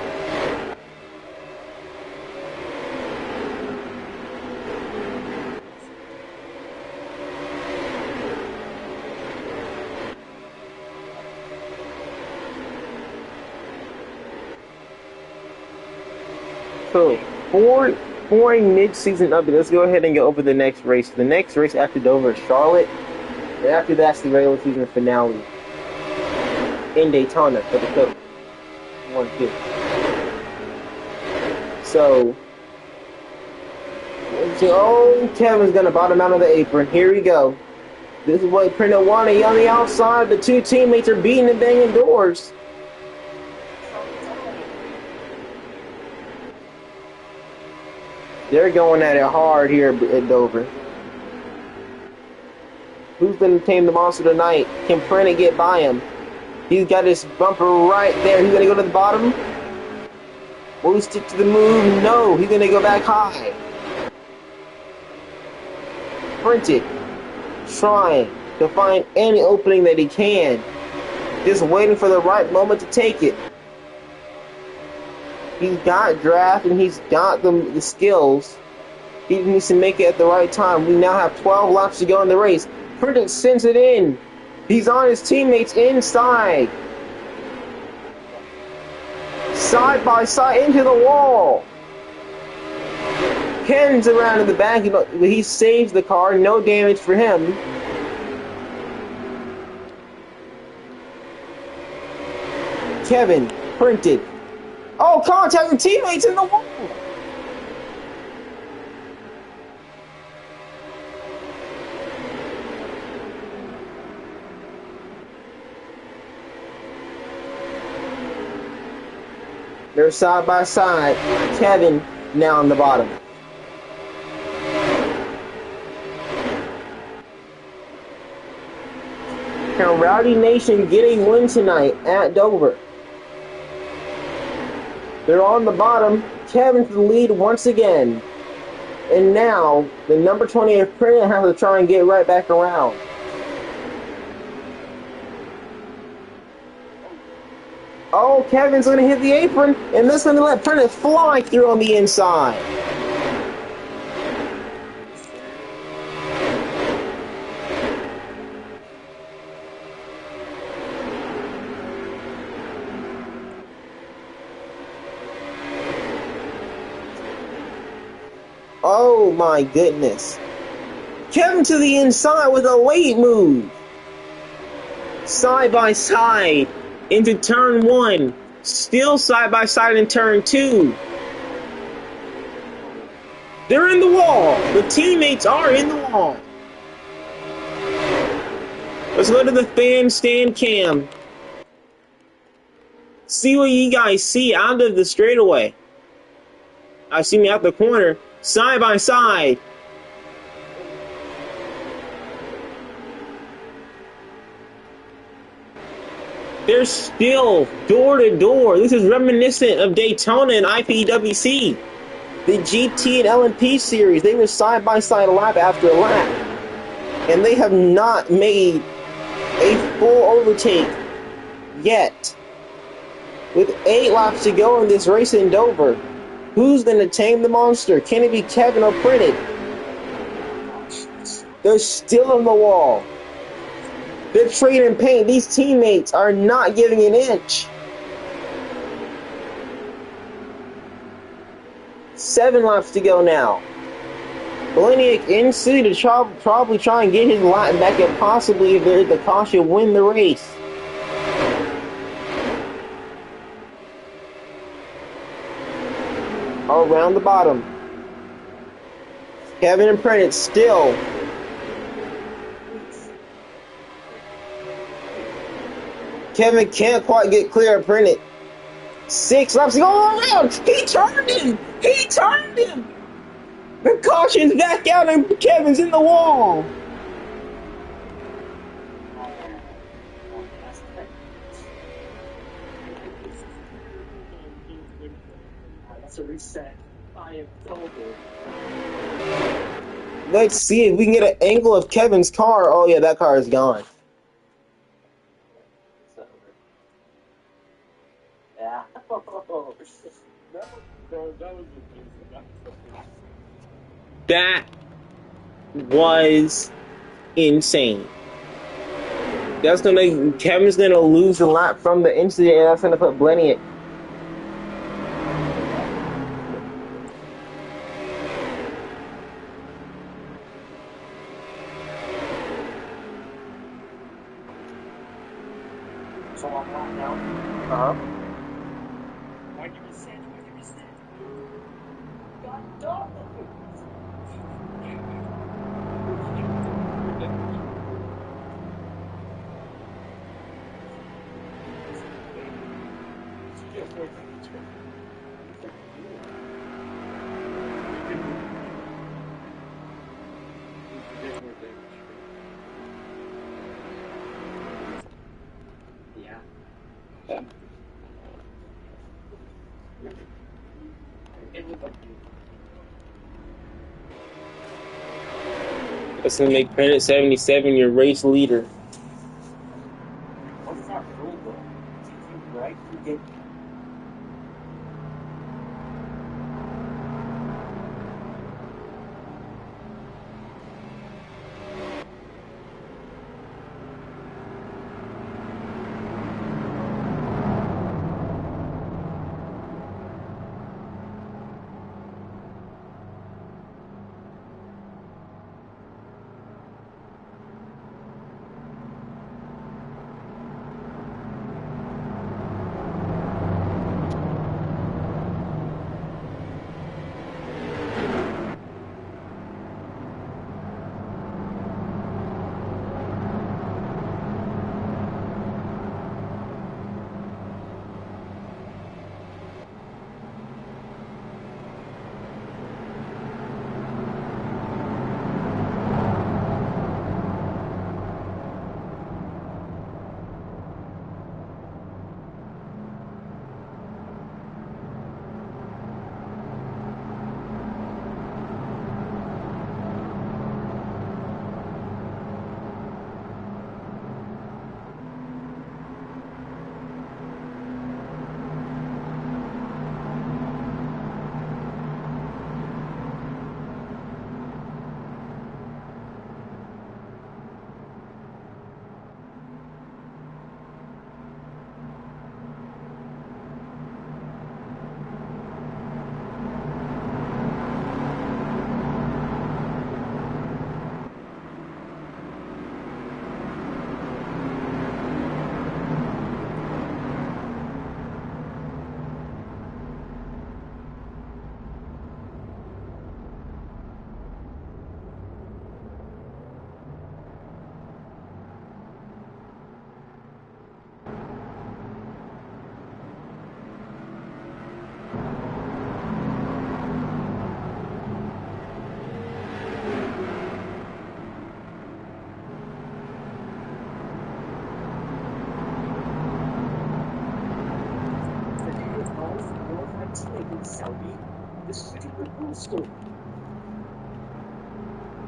So, for a mid-season update, let's go ahead and go over the next race. The next race after Dover is Charlotte. And after that's the regular season finale in Daytona for the Coke 1-2. So, Kevin's gonna bottom out of the apron. Here we go. This is what Printer wanted on the outside. The two teammates are beating and banging doors. They're going at it hard here at Dover. Who's going to tame the monster tonight? Can Printer get by him? He's got his bumper right there. He's going to go to the bottom. Will he stick to the move? No. He's going to go back high. Printed. Trying to find any opening that he can. Just waiting for the right moment to take it. He's got draft and he's got the skills. He needs to make it at the right time. We now have 12 laps to go in the race. Printed sends it in. He's on his teammates inside. Side by side into the wall. Ken's around in the back. He saves the car. No damage for him. Kevin, Printed. Oh, contacting teammates in the wall. They're side by side. Kevin now on the bottom. Can Rowdy Nation get a win tonight at Dover? They're on the bottom. Kevin's the lead once again. And now, the number 28 Printer has to try and get right back around. Oh, Kevin's going to hit the apron, and this is going to let Prentice fly through on the inside. Oh my goodness. Kevin to the inside with a late move. Side by side into turn 1. Still side by side in turn 2. They're in the wall. The teammates are in the wall. Let's go to the fan stand cam. See what you guys see out of the straightaway. I see me out the corner. Side by side. They're still door to door. This is reminiscent of Daytona and IPWC. The GT and LMP series, they were side by side lap after lap. And they have not made a full overtake yet. With 8 laps to go in this race in Dover. Who's going to tame the monster? Can it be Kevin or Printed? They're still on the wall. They're trading paint. These teammates are not giving an inch. 7 laps to go now. Bliniak in city to probably try and get his lap back and possibly, if there's the caution, win the race. Around the bottom. Kevin and Prentice still. Kevin can't quite get clear of Prentice. 6 laps to go around. He turned him. He turned him. The caution's back out and Kevin's in the wall. That's a reset. I am told. Let's see if we can get an angle of Kevin's car. Oh yeah, that car is gone. It's over. Yeah. That was insane. That's gonna make Kevin's gonna lose a lap from the incident, and that's gonna put Bliniak. So I'm right now. Why do you reset? Why do you reset? God damn it. Yeah. That's gonna make Prentice 77 your race leader. What's that rule though? You right? You get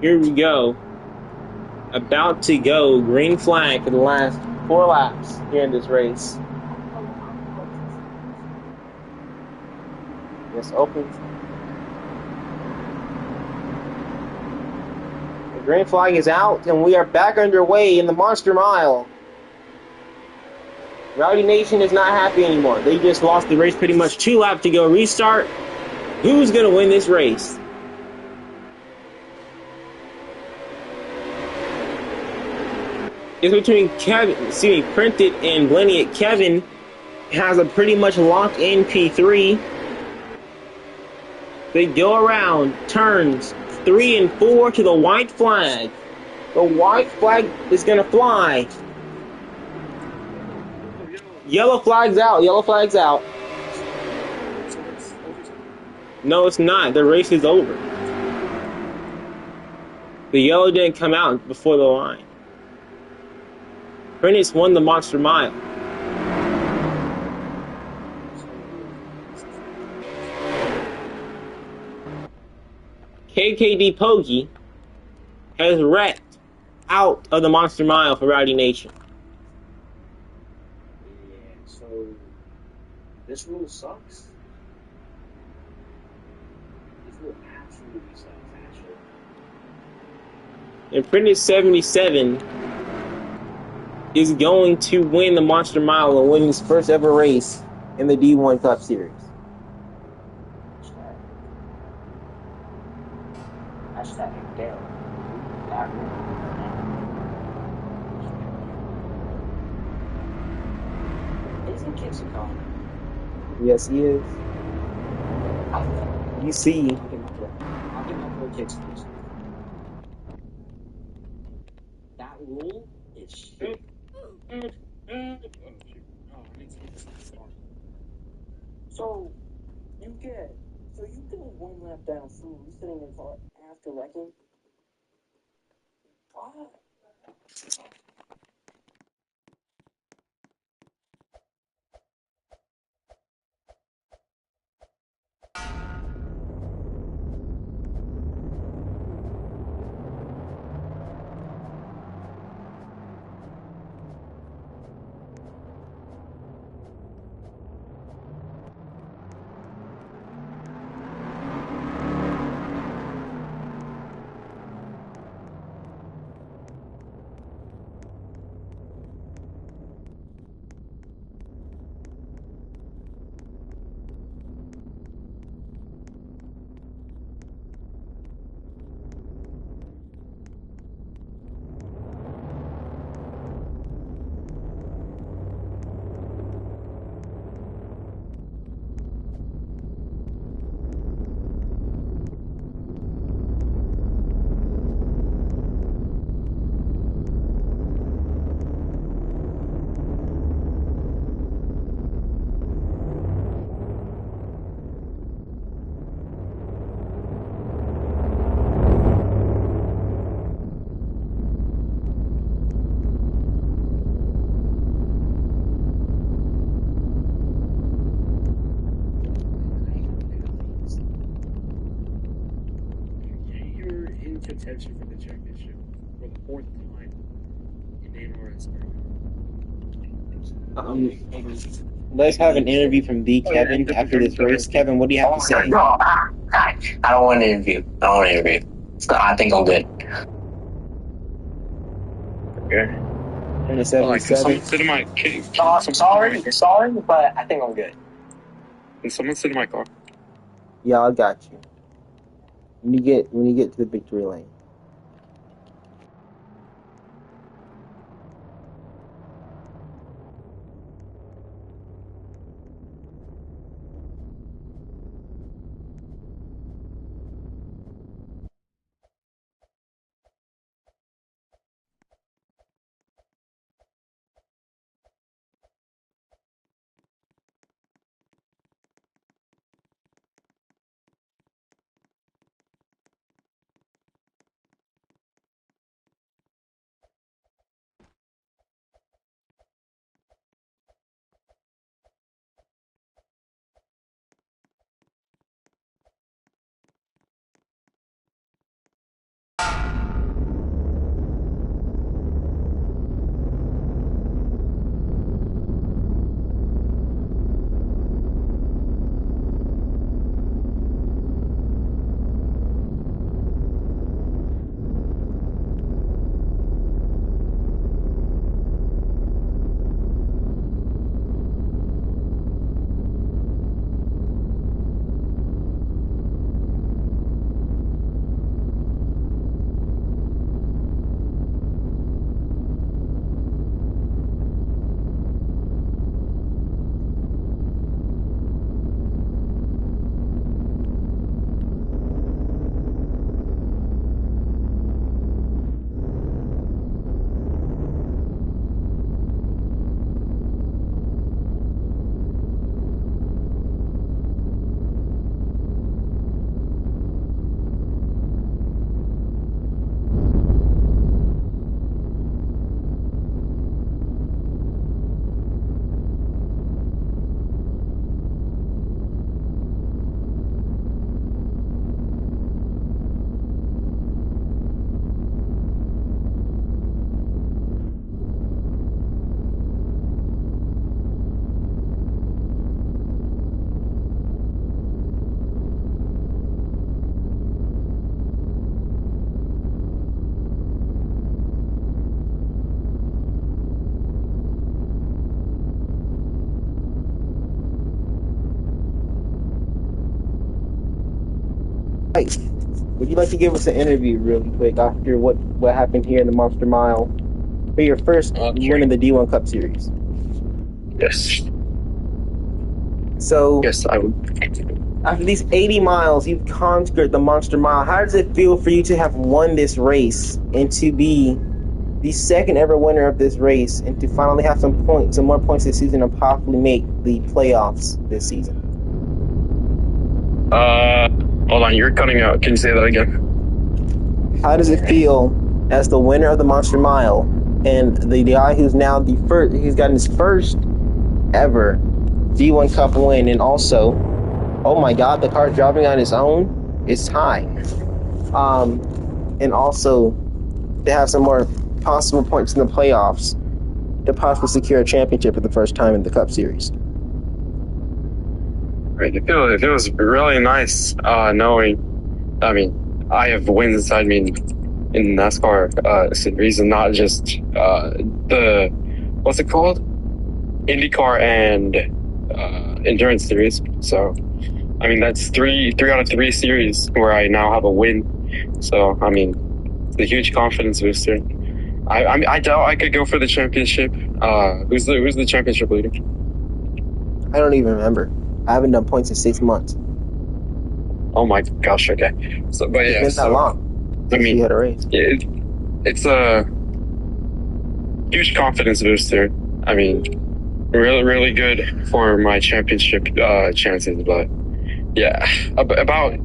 Here we go. About to go. Green flag for the last 4 laps here in this race. Yes, open. The green flag is out, and we are back underway in the Monster Mile. Rowdy Nation is not happy anymore. They just lost the race pretty much 2 laps to go restart. Who's going to win this race? It's between Printed and Blenny. Kevin has a pretty much locked-in P3. They go around turns 3 and 4 to the white flag. The white flag is going to fly. Yellow flag's out. Yellow flag's out. No, it's not. The race is over. The yellow didn't come out before the line. Prentice won the Monster Mile. KKD Poggi has wrecked out of the Monster Mile for Rowdy Nation. Yeah, so this rule sucks. This rule absolutely sucks, actually. And Prentice 77 is going to win the Monster Mile and win his first ever race in the D1 Cup Series. Hashtag Dale. That rule. Isn't Kipsy calling? Yes, he is. You see. I'll give my poor kids first. That rule is shit. Oh, shoot. Oh, I need to get this car. So you get one lap down through resetting your car after wrecking. What? You're in contention for the championship for the 4th time in ARRS. Let's have an interview from the Kevin after this race. Kevin, what do you have to say? No, I don't want an interview. I think I'm good. Okay. In the Someone 77. sit in my cave. Sorry, but I think I'm good. Can someone sit in my car? Yeah, I got you. When you get to the victory lane. Right. Would you like to give us an interview really quick after what happened here in the Monster Mile for your first win in the D1 Cup Series? Yes. So, Yes, I would. after these 80 miles, you've conquered the Monster Mile. How does it feel for you to have won this race and to be the second ever winner of this race and to finally have some more points this season and possibly make the playoffs this season? Hold on, you're cutting out. Can you say that again? How does it feel as the winner of the Monster Mile and the guy who's now who's gotten his first ever D1 Cup win, and also, oh my God, the car's driving on its own is high. And also to have some more possible points in the playoffs to possibly secure a championship for the first time in the Cup Series. Right, it feels really nice knowing. I mean, I have wins inside me in NASCAR series, and not just the what's it called, IndyCar and endurance series. So, I mean, that's three out of 3 series where I now have a win. So, I mean, it's a huge confidence booster. I doubt I could go for the championship. Who's the championship leader? I don't even remember. I haven't done points in 6 months. Oh my gosh. Okay. So, but yeah, It's been that long. I mean, you had a race. It's a huge confidence booster. I mean, really good for my championship chances. But yeah, about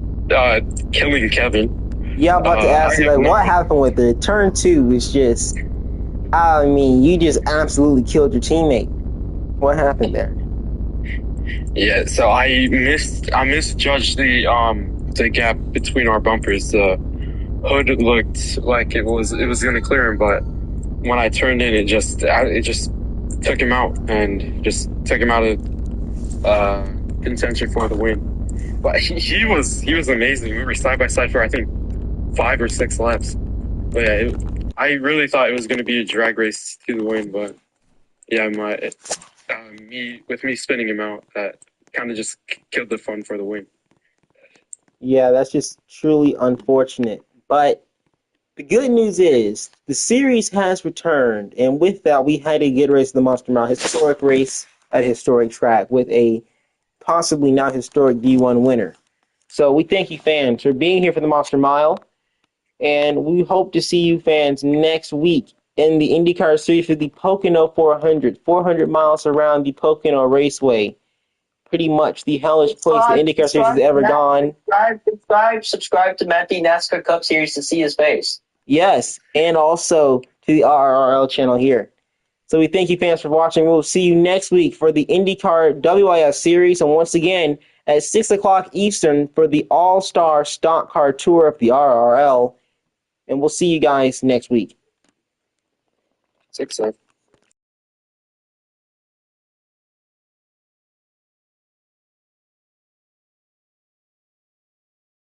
killing Kevin. Yeah, I'm about to ask you, what happened with it? Turn 2 was just, I mean, you just absolutely killed your teammate. What happened there? Yeah, so I misjudged the gap between our bumpers. The hood looked like it was gonna clear him, but when I turned in, it just took him out and just took him out of contention for the win. But he was amazing. We were side by side for I think 5 or 6 laps. But yeah, I really thought it was gonna be a drag race to the win, but yeah, me spinning him out, that kind of just killed the fun for the win. Yeah, that's just truly unfortunate. But the good news is the series has returned, and with that, we had a good race of the Monster Mile, historic race at a historic track with a possibly now historic D1 winner. So we thank you, fans, for being here for the Monster Mile, and we hope to see you fans next week in the IndyCar Series for the Pocono 400 miles around the Pocono Raceway. Pretty much the hellish place the IndyCar Series has ever gone. Subscribe to Matt the NASCAR Cup Series to see his face. Yes, and also to the RRRL channel here. So we thank you, fans, for watching. We'll see you next week for the IndyCar WIS Series, and once again at 6 o'clock Eastern for the All-Star Stock Car Tour of the RRL. And we'll see you guys next week. 6